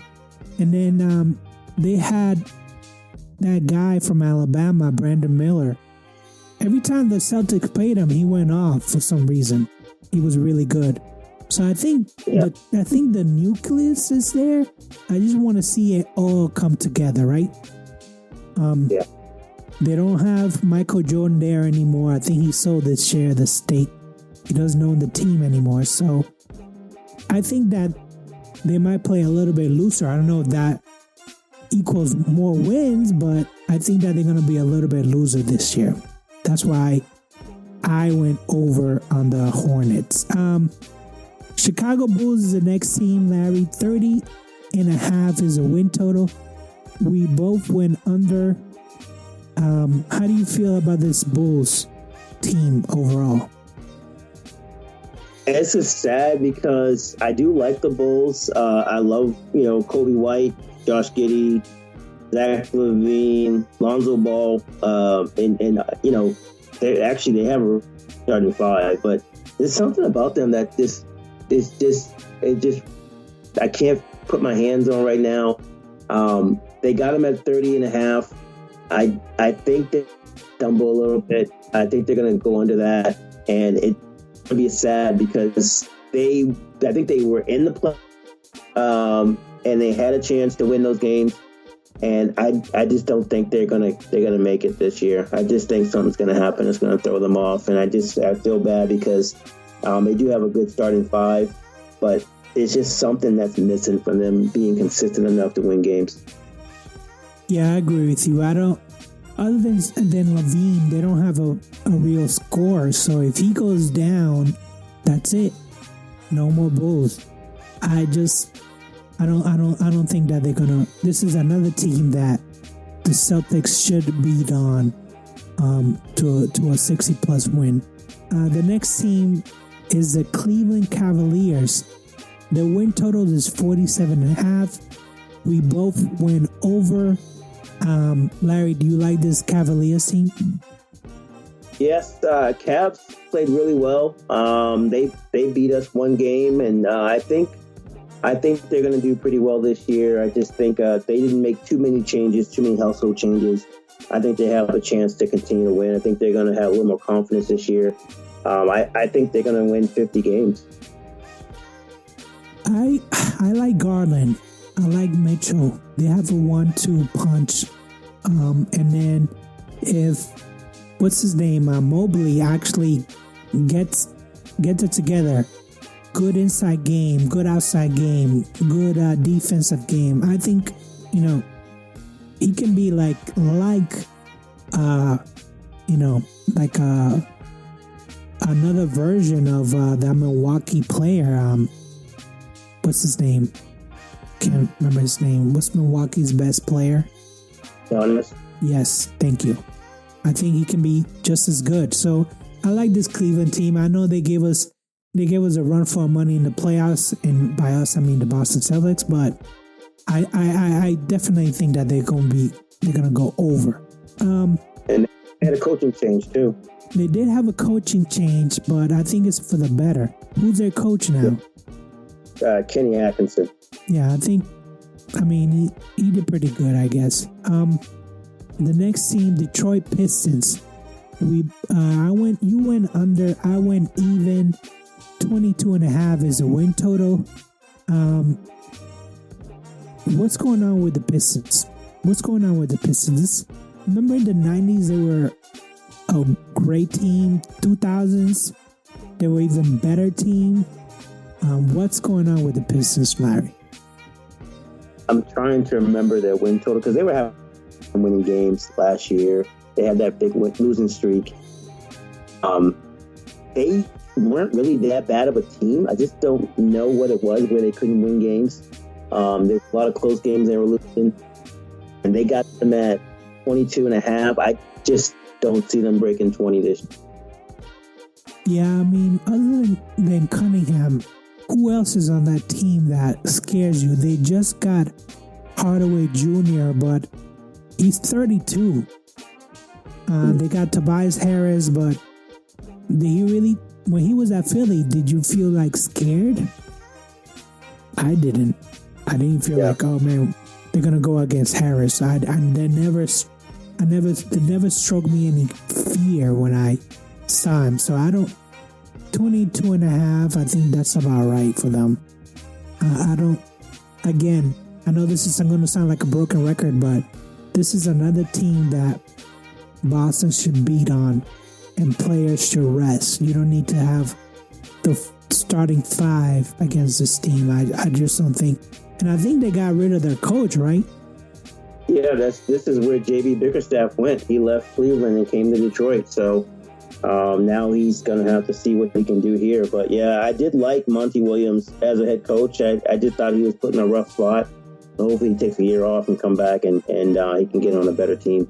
And then they had that guy from Alabama, Brandon Miller. Every time the Celtics played him, he went off for some reason. He was really good. So I think the nucleus is there. I just want to see it all come together, right? They don't have Michael Jordan there anymore. I think he sold his share of the stake. He doesn't own the team anymore. So I think that they might play a little bit looser. I don't know if that equals more wins, but I think that they're going to be a little bit looser this year. That's why I went over on the Hornets. Chicago Bulls is the next team, Larry. 30.5 is a win total. We both went under. How do you feel about this Bulls team overall? This is sad because I do like the Bulls. I love, Kobe White, Josh Giddey, Zach LaVine, Lonzo Ball, and they have a starting five, but there's something about them that I can't put my hands on right now. They got them at 30.5. I think they stumble a little bit. I think they're going to go under that, and it's going to be sad because I think they were in the play, and they had a chance to win those games. And I just don't think they're gonna make it this year. I just think something's gonna happen. It's gonna throw them off, and I feel bad because they do have a good starting five, but it's just something that's missing from them being consistent enough to win games. Yeah, I agree with you. I don't. Other than LaVine, they don't have a real score. So if he goes down, that's it. No more Bulls. I don't think that they're gonna. This is another team that the Celtics should beat on to a 60+ win. The next team is the Cleveland Cavaliers. The win total is 47.5. We both went over. Larry, do you like this Cavaliers team? Yes, Cavs played really well. They beat us one game, and I think they're going to do pretty well this year. I just think they didn't make too many household changes. I think they have a chance to continue to win. I think they're going to have a little more confidence this year. I think they're going to win 50 games. I like Garland. I like Mitchell. They have a 1-2 punch. And then if what's his name, Mobley actually gets it together. Good inside game, good outside game, good defensive game. I think, he can be like another version of that Milwaukee player. What's his name? Can't remember his name. What's Milwaukee's best player? Giannis. Yes, thank you. I think he can be just as good. So I like this Cleveland team. I know they gave us a run for our money in the playoffs, and by us I mean the Boston Celtics. But I definitely think that they're gonna go over. And they had a coaching change too. They did have a coaching change, but I think it's for the better. Who's their coach now? Kenny Atkinson. Yeah, he did pretty good, I guess. The next team, Detroit Pistons. You went under, I went even. 22.5 is the win total. What's going on with the Pistons? Remember in the 90s, they were a great team. 2000s, they were even better team. What's going on with the Pistons, Larry? I'm trying to remember their win total because they were having winning games last year. They had that big losing streak. They weren't really that bad of a team. I just don't know what it was where they couldn't win games. There were a lot of close games they were losing, and they got them at 22.5. I just don't see them breaking 20 this year. Yeah, other than Cunningham, who else is on that team that scares you? They just got Hardaway Jr., but he's 32. They got Tobias Harris, but did he really, when he was at Philly, did you feel like scared? I didn't feel like, oh man, they're gonna go against Harris. They never struck me any fear when I saw him. So 22.5, I think that's about right for them. I know this is going to sound like a broken record, but this is another team that Boston should beat on and players should rest. You don't need to have the starting five against this team. I just don't think. And I think they got rid of their coach, right? Yeah, this is where JB Bickerstaff went. He left Cleveland and came to Detroit. So now he's going to have to see what he can do here. But yeah, I did like Monty Williams as a head coach. I just thought he was put in a rough spot. Hopefully he takes a year off and come back and he can get on a better team.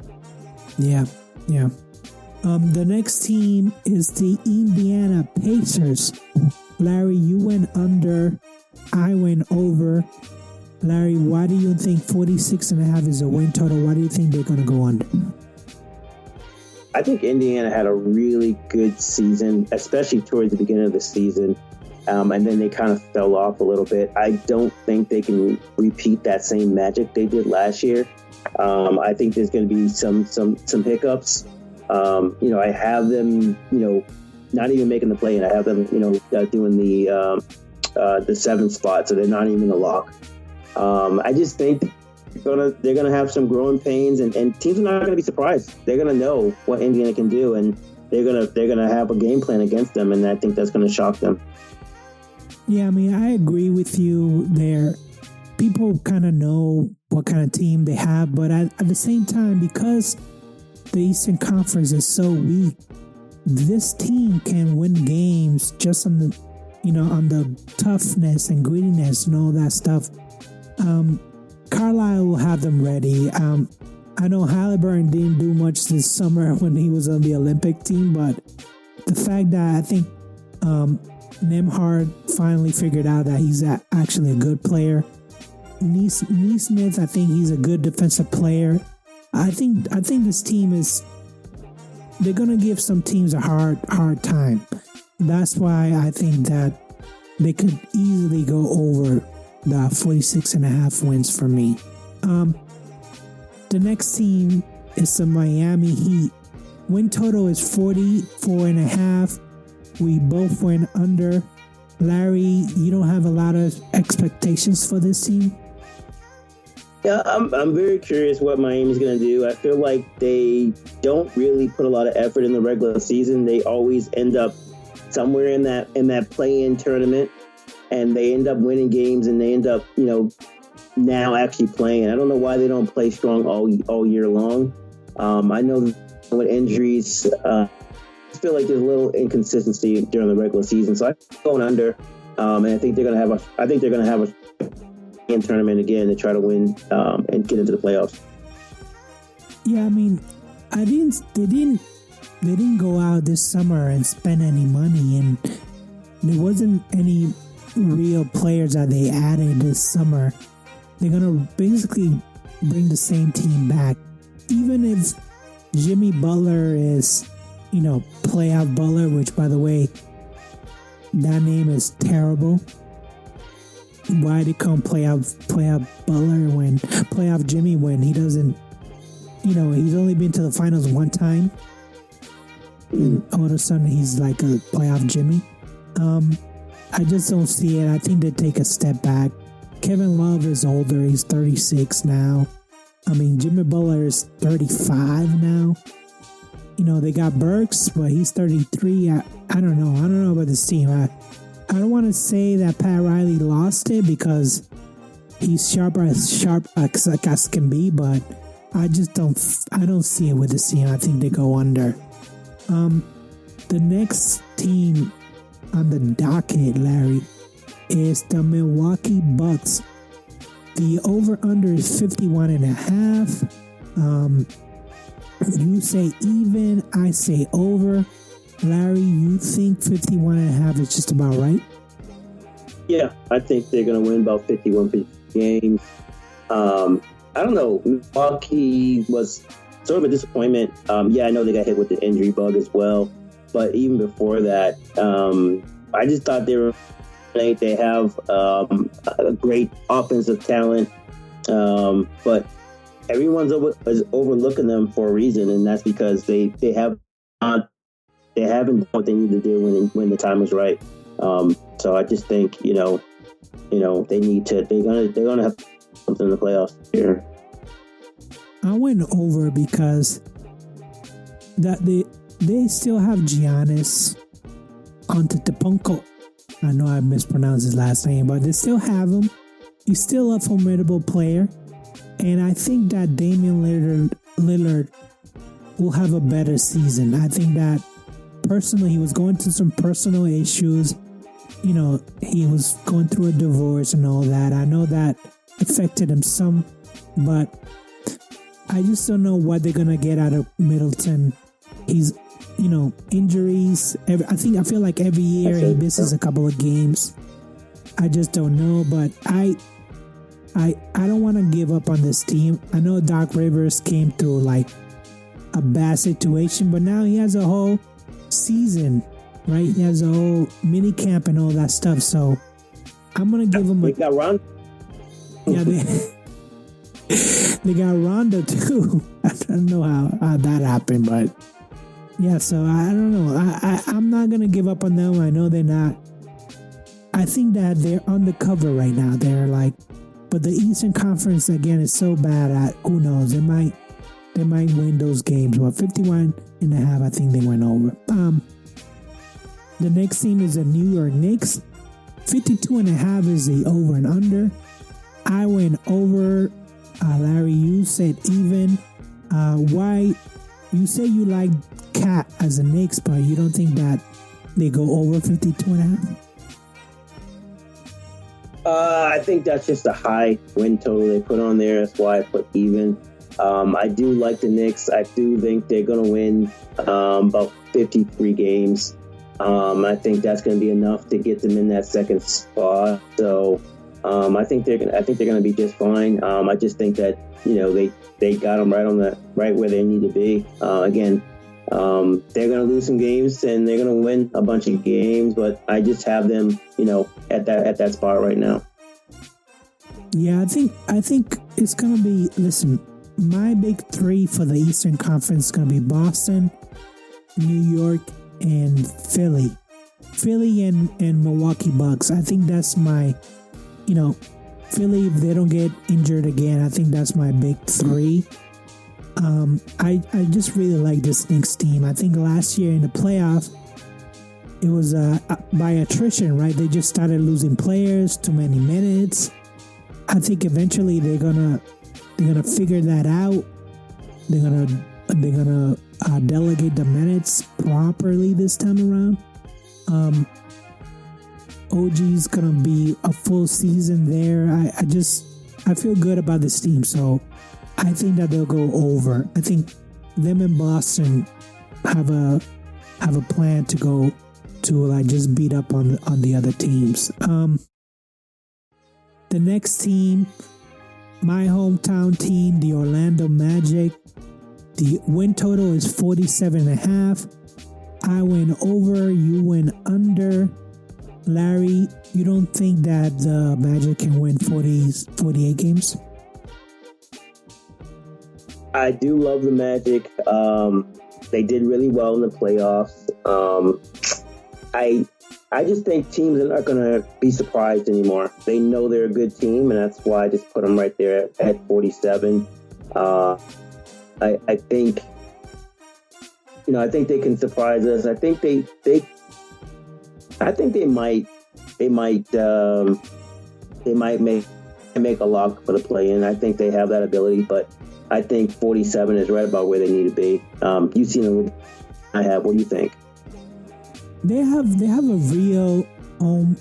Yeah. The next team is the Indiana Pacers. Larry, you went under. I went over. Larry, why do you think 46.5 is a win total? Why do you think they're going to go under? I think Indiana had a really good season, especially towards the beginning of the season. And then they kind of fell off a little bit. I don't think they can repeat that same magic they did last year. I think there's going to be some hiccups. I have them, not even making the play, and I have them, doing the 7th spot, so they're not even a lock. I just think they're gonna have some growing pains, and teams are not gonna be surprised. They're gonna know what Indiana can do, and they're gonna have a game plan against them, and I think that's gonna shock them. Yeah, I mean, I agree with you there. People kind of know what kind of team they have, but at the same time, because the Eastern Conference is so weak, this team can win games just on the, on the toughness and grittiness and all that stuff. Carlisle will have them ready. I know Halliburton didn't do much this summer when he was on the Olympic team, but the fact that I think Nembhard finally figured out that he's actually a good player. Neesmith, I think he's a good defensive player. I think this team they're gonna give some teams a hard time. That's why I think that they could easily go over the 46.5 wins for me. The next team is the Miami Heat. Win total is 44.5. We both went under. Larry, you don't have a lot of expectations for this team? Yeah, I'm very curious what Miami's going to do. I feel like they don't really put a lot of effort in the regular season. They always end up somewhere in that play-in tournament, and they end up winning games, and they end up, now actually playing. I don't know why they don't play strong all year long. I know with injuries, I feel like there's a little inconsistency during the regular season. So I'm going under, and I think they're going to have a in tournament again to try to win and get into the playoffs. Yeah, I mean, they didn't go out this summer and spend any money, and there wasn't any real players that they added this summer. They're gonna basically bring the same team back, even if Jimmy Butler is, playoff Butler, which, by the way, that name is terrible. Why they call him playoff Butler when playoff Jimmy, when he doesn't, he's only been to the finals one time, and all of a sudden he's like a playoff Jimmy. I just don't see it. I think they take a step back. Kevin Love is older. He's 36 now. I mean, Jimmy Butler is 35 now. They got Burks, but he's 33. I don't know. I don't know about this team. I don't want to say that Pat Riley lost it because he's sharp as can be, but I don't see it with this team. I think they go under. The next team on the docket, Larry, is the Milwaukee Bucks. The over-under is 51.5. You say even, I say over. Larry, you think 51.5 is just about right? Yeah, I think they're going to win about 51 games. I don't know. Milwaukee was sort of a disappointment. I know they got hit with the injury bug as well. But even before that, I just thought they have a great offensive talent. But everyone's is overlooking them for a reason, and that's because they haven't done what they need to do when the time is right. So I just think they need to. They're gonna have something in the playoffs here. I went over because that they still have Giannis Antetokounmpo. I know I mispronounced his last name, but they still have him. He's still a formidable player, and I think that Damian Lillard will have a better season. I think that personally, he was going through some personal issues. He was going through a divorce and all that. I know that affected him some, but I just don't know what they're going to get out of Middleton. He's injuries. I feel like every year he misses a couple of games. I just don't know, but I don't want to give up on this team. I know Doc Rivers came through like a bad situation, but now he has a whole season, right? He has a whole mini camp and all that stuff. So I'm gonna give him They got Ron. Yeah, they got Rondo too. I don't know how that happened, but yeah. So I don't know. I'm not gonna give up on them. I know they're not. I think that they're undercover right now. They're like, but the Eastern Conference again is so bad at who knows. They might win those games. Well, 51.5, I think they went over. The next team is the New York Knicks. 52.5 is the over and under. I went over. Larry, you said even. Why? You say you like Cat as a Knicks, but you don't think that they go over 52.5? I think that's just a high win total they put on there. That's why I put even. I do like the Knicks. I do think they're going to win about 53 games. I think that's going to be enough to get them in that second spot. So I think they're going to be just fine. I just think that they got them right where they need to be. Again, they're going to lose some games and they're going to win a bunch of games, but I just have them, at that spot right now. Yeah, I think it's going to be. Listen, my big three for the Eastern Conference is going to be Boston, New York, and Philly and Milwaukee Bucks. I think that's my, Philly, if they don't get injured again, I think that's my big three. I just really like this Knicks team. I think last year in the playoffs, it was by attrition, right? They just started losing players, too many minutes. I think eventually they're gonna figure that out. They're gonna delegate the minutes properly this time around. OG's gonna be a full season there. I feel good about this team, so I think that they'll go over. I think them and Boston have a plan to go to like just beat up on the other teams. The next team, my hometown team, the Orlando Magic. The win total is 47.5. I went over, you went under. Larry, you don't think that the Magic can win 48 games? I do love the Magic. They did really well in the playoffs. I just think teams are not going to be surprised anymore. They know they're a good team, and that's why I just put them right there at 47. I think, I think they can surprise us. I think they might make a lock for the play-in. I think they have that ability, but I think 47 is right about where they need to be. You've seen a little. I have. What do you think? They have a real home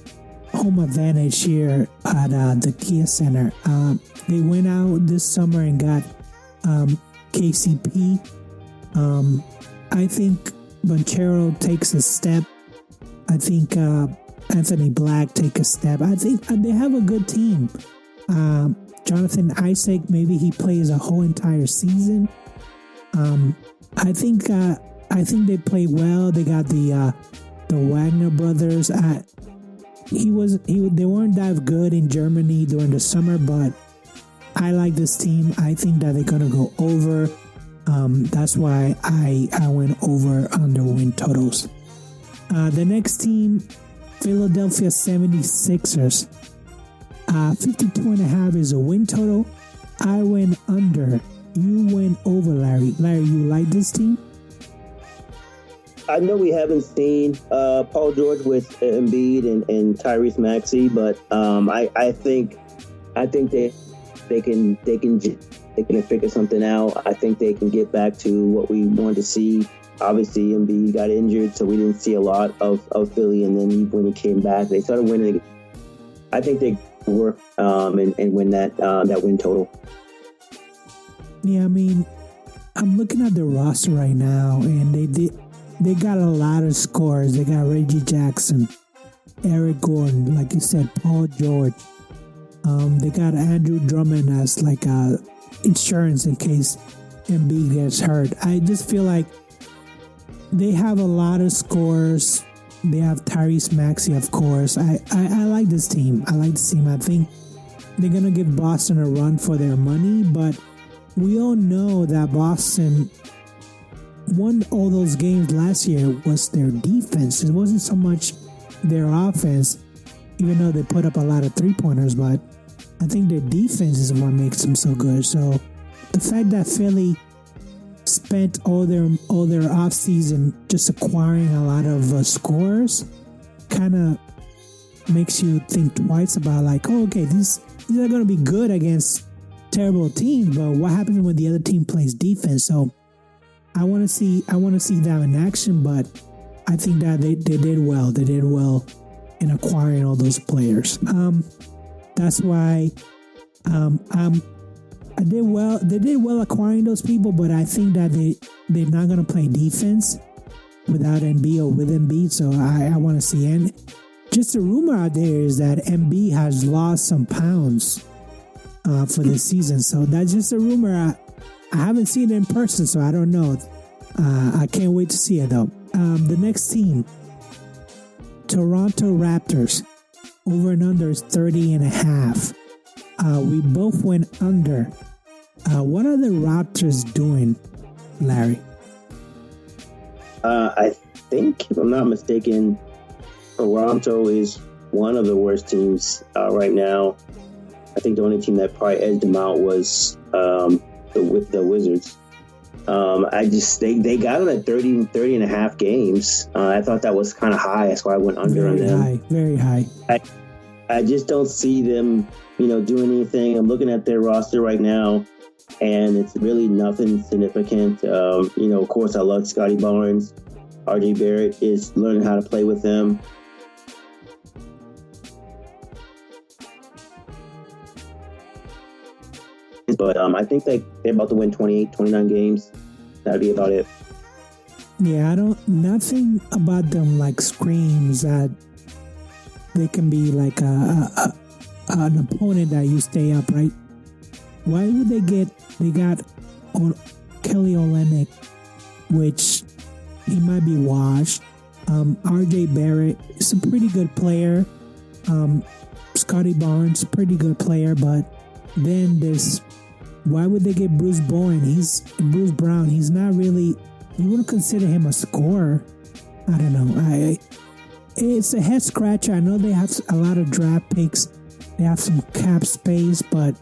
advantage here at the Kia Center. They went out this summer and got KCP. I think Banchero takes a step. I think Anthony Black take a step. I think they have a good team. Jonathan Isaac, maybe he plays a whole entire season. I think they play well. They got the Wagner brothers. They weren't that good in Germany during the summer, but I like this team. I think that they're gonna go over. That's why I went over on the win totals. The next team, Philadelphia 76ers. 52.5 is a win total. I went under. You went over, Larry. Larry, you like this team? I know we haven't seen Paul George with Embiid and Tyrese Maxey, but I think they can figure something out. I think they can get back to what we wanted to see. Obviously, Embiid got injured, so we didn't see a lot of Philly. And then when he came back, they started winning. I think they work and win that win total. Yeah, I mean, I'm looking at the roster right now, and they got a lot of scores. They got Reggie Jackson, Eric Gordon, like you said, Paul George. They got Andrew Drummond as like insurance in case Embiid gets hurt. I just feel like they have a lot of scores. They have Tyrese Maxey, of course. I like this team. I think they're going to give Boston a run for their money, but we all know that Boston won all those games last year was their defense. It wasn't so much their offense, even though they put up a lot of three-pointers, but I think their defense is what makes them so good. So the fact that Philly spent all their offseason just acquiring a lot of scores kind of makes you think twice about like, oh, okay, these are going to be good against terrible teams, but what happens when the other team plays defense? So I want to see that in action, but I think that they did well. They did well in acquiring all those players. That's why I did well. They did well acquiring those people, but I think that they're not going to play defense without Embiid or with Embiid. So I want to see. And just a rumor out there is that Embiid has lost some pounds for this season. So that's just a rumor. I haven't seen it in person, so I don't know. I can't wait to see it though. The next team, Toronto Raptors. Over and under is 30.5. We both went under. What are the Raptors doing, Larry? I think, if I'm not mistaken, Toronto is one of the worst teams right now. I think the only team that probably edged them out was the Wizards. They got them at 30 and a half games. I thought that was kind of high. That's why I went under on them. Very high. I just don't see them, doing anything. I'm looking at their roster right now, and it's really nothing significant. Of course, I love Scotty Barnes. RJ Barrett is learning how to play with them. But I think they're about to win 28, 29 games. That'd be about it. Yeah, nothing about them like screams that they can be like an opponent that you stay up, right? Why would they got Kelly Olynyk, which he might be washed. RJ Barrett is a pretty good player. Scotty Barnes, pretty good player, but then why would they get Bruce Brown? He's not really, you wouldn't consider him a scorer. I don't know. It's a head scratcher. I know they have a lot of draft picks. They have some cap space, but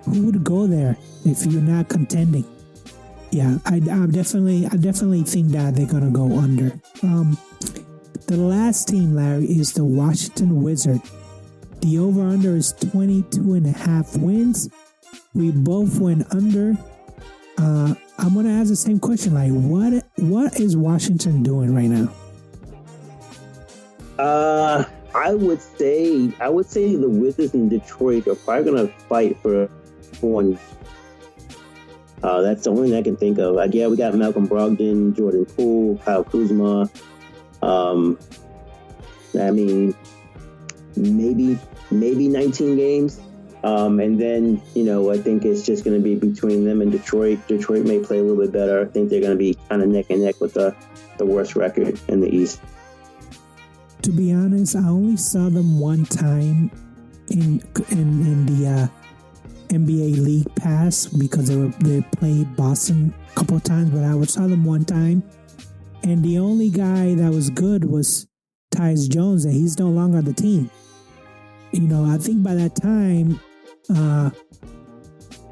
who would go there if you're not contending? Yeah, I definitely think that they're gonna go under. The last team, Larry, is the Washington Wizards. The over/under is 22.5 wins. We both went under. I'm gonna ask the same question. Like, what is Washington doing right now? I would say the Wizards in Detroit are probably gonna fight for one. That's the only thing I can think of. Like, yeah, we got Malcolm Brogdon, Jordan Poole, Kyle Kuzma. I mean, maybe 19 games. And then, I think it's just going to be between them and Detroit. Detroit may play a little bit better. I think they're going to be kind of neck and neck with the worst record in the East. To be honest, I only saw them one time in the NBA League Pass because they played Boston a couple of times, but I saw them one time. And the only guy that was good was Tyus Jones, and he's no longer on the team. I think by that time,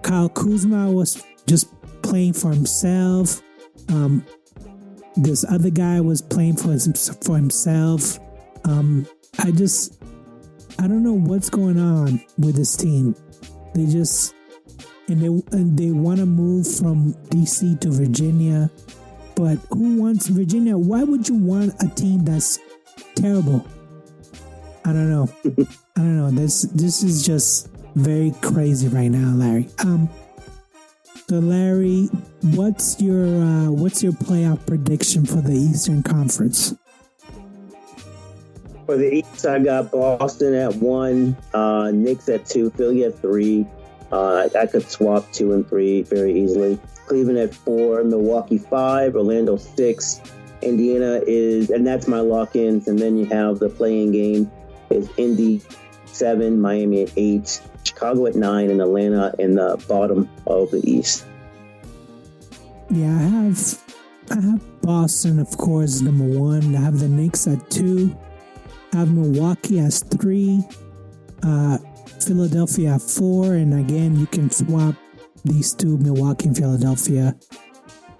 Kyle Kuzma was just playing for himself. This other guy was playing for himself. I don't know what's going on with this team. They want to move from DC to Virginia, but who wants Virginia? Why would you want a team that's terrible? I don't know. I don't know. This is just very crazy right now, Larry. So Larry, what's your playoff prediction for the Eastern Conference? For the East, I got Boston at 1, Knicks at 2, Philly at 3. I could swap 2 and 3 very easily. Cleveland at 4, Milwaukee 5, Orlando 6. Indiana is, and that's my lock-ins. And then you have the playing game is Indy 7, Miami at 8, Chicago at 9, and Atlanta in the bottom of the East. Yeah, I have Boston, of course, number 1. I have the Knicks at 2. I have Milwaukee as 3. Philadelphia at 4. And again, you can swap these two, Milwaukee and Philadelphia.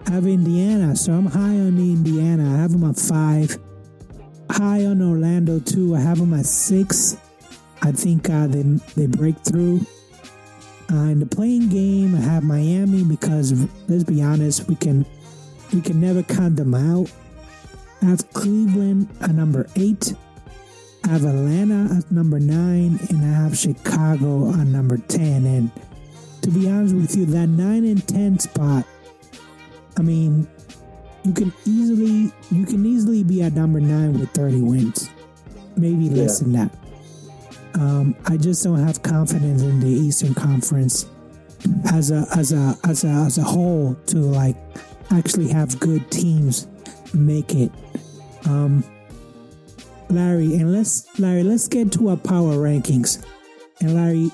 I have Indiana, so I'm high on the Indiana. I have them at 5. High on Orlando too. I have them at 6. I think they break through. In the playing game, I have Miami because let's be honest, we can never count them out. I have Cleveland at number 8. I have Atlanta at number 9, and I have Chicago on number 10. And to be honest with you, that 9 and 10 spot, I mean, you can easily be at number 9 with 30 wins, maybe less than that. I just don't have confidence in the Eastern Conference as a whole to like actually have good teams make it. Larry, let's get to our power rankings. And Larry,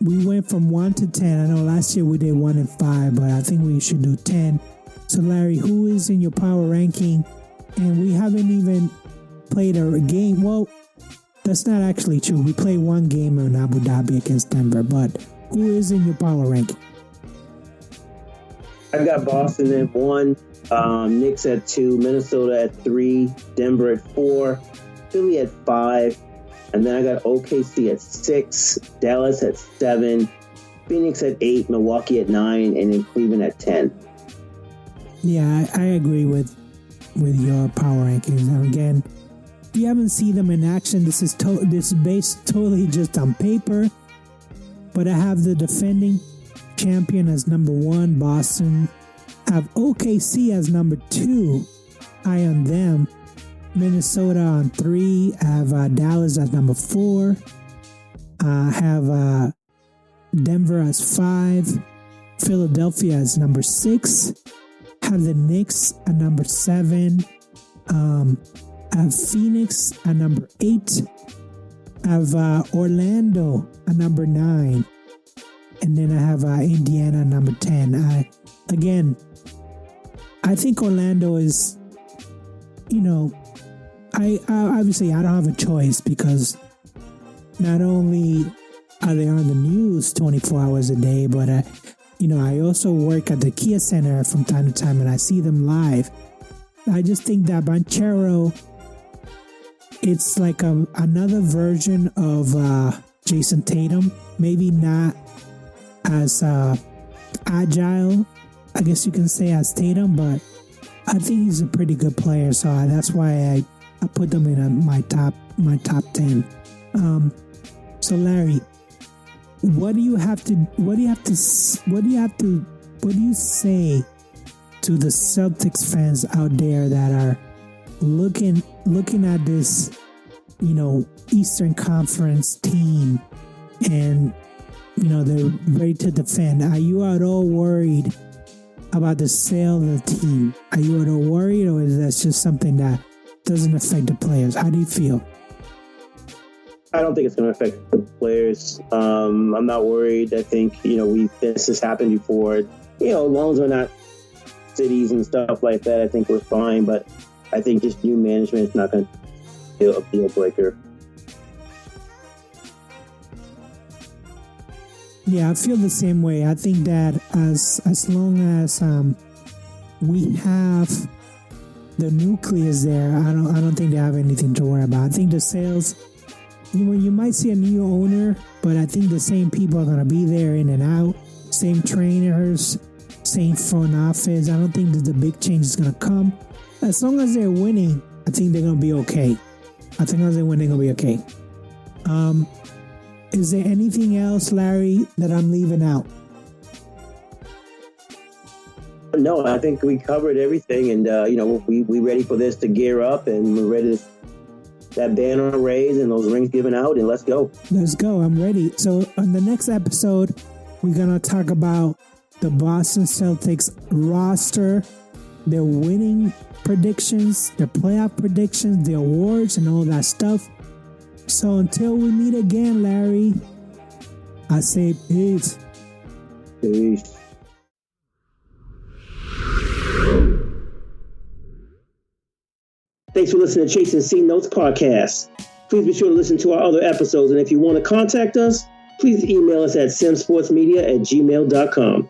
we went from 1 to 10. I know last year we did 1 and 5, but I think we should do 10. So Larry, who is in your power ranking? And we haven't even played a game. Well, that's not actually true. We played one game in Abu Dhabi against Denver, but who is in your power ranking? I got Boston at 1, Knicks at 2, Minnesota at 3, Denver at 4, Philly at 5, and then I got OKC at 6, Dallas at 7, Phoenix at 8, Milwaukee at 9, and then Cleveland at 10. Yeah, I agree with your power rankings. Now again, if you haven't seen them in action, this is based totally just on paper. But I have the defending champion as number 1, Boston. I have OKC as number 2, high on them. Minnesota on 3. I have Dallas as number 4. I have Denver as 5. Philadelphia as number 6. I have the Knicks at number 7. I have Phoenix at number 8. I have Orlando at number 9. And then I have Indiana at number 10. I think Orlando is, I obviously I don't have a choice because not only are they on the news 24 hours a day, but I also work at the Kia Center from time to time and I see them live. I just think that Banchero, it's like another version of Jason Tatum. Maybe not as agile, I guess you can say, as Tatum, but I think he's a pretty good player. So that's why I put them in my top 10. So Larry, what do you say to the Celtics fans out there that are looking at this, Eastern Conference team and, they're ready to defend? Are you at all worried about the sale of the team? Are you at all worried, or is that just something that doesn't affect the players? How do you feel? I don't think it's going to affect the players. I'm not worried. I think, this has happened before. As long as we're not cities and stuff like that, I think we're fine. But I think just new management is not going to be a deal breaker. Yeah, I feel the same way. I think that as long as we have the nucleus there, I don't think they have anything to worry about. I think the sales, you might see a new owner, but I think the same people are going to be there in and out, same trainers, same front office. I don't think that the big change is going to come. As long as they're winning, I think they're going to be okay. I think as they win, they're going to be okay. Is there anything else, Larry, that I'm leaving out? No, I think we covered everything, and we ready for this to gear up, and we're ready to that banner raised and those rings given out, and let's go. Let's go. I'm ready. So on the next episode, we're gonna talk about the Boston Celtics roster, their winning predictions, their playoff predictions, the awards, and all that stuff. So until we meet again, Larry, I say peace. Peace. Thanks for listening to Chasing C Notes podcast. Please be sure to listen to our other episodes. And if you want to contact us, please email us at simsportsmedia@gmail.com.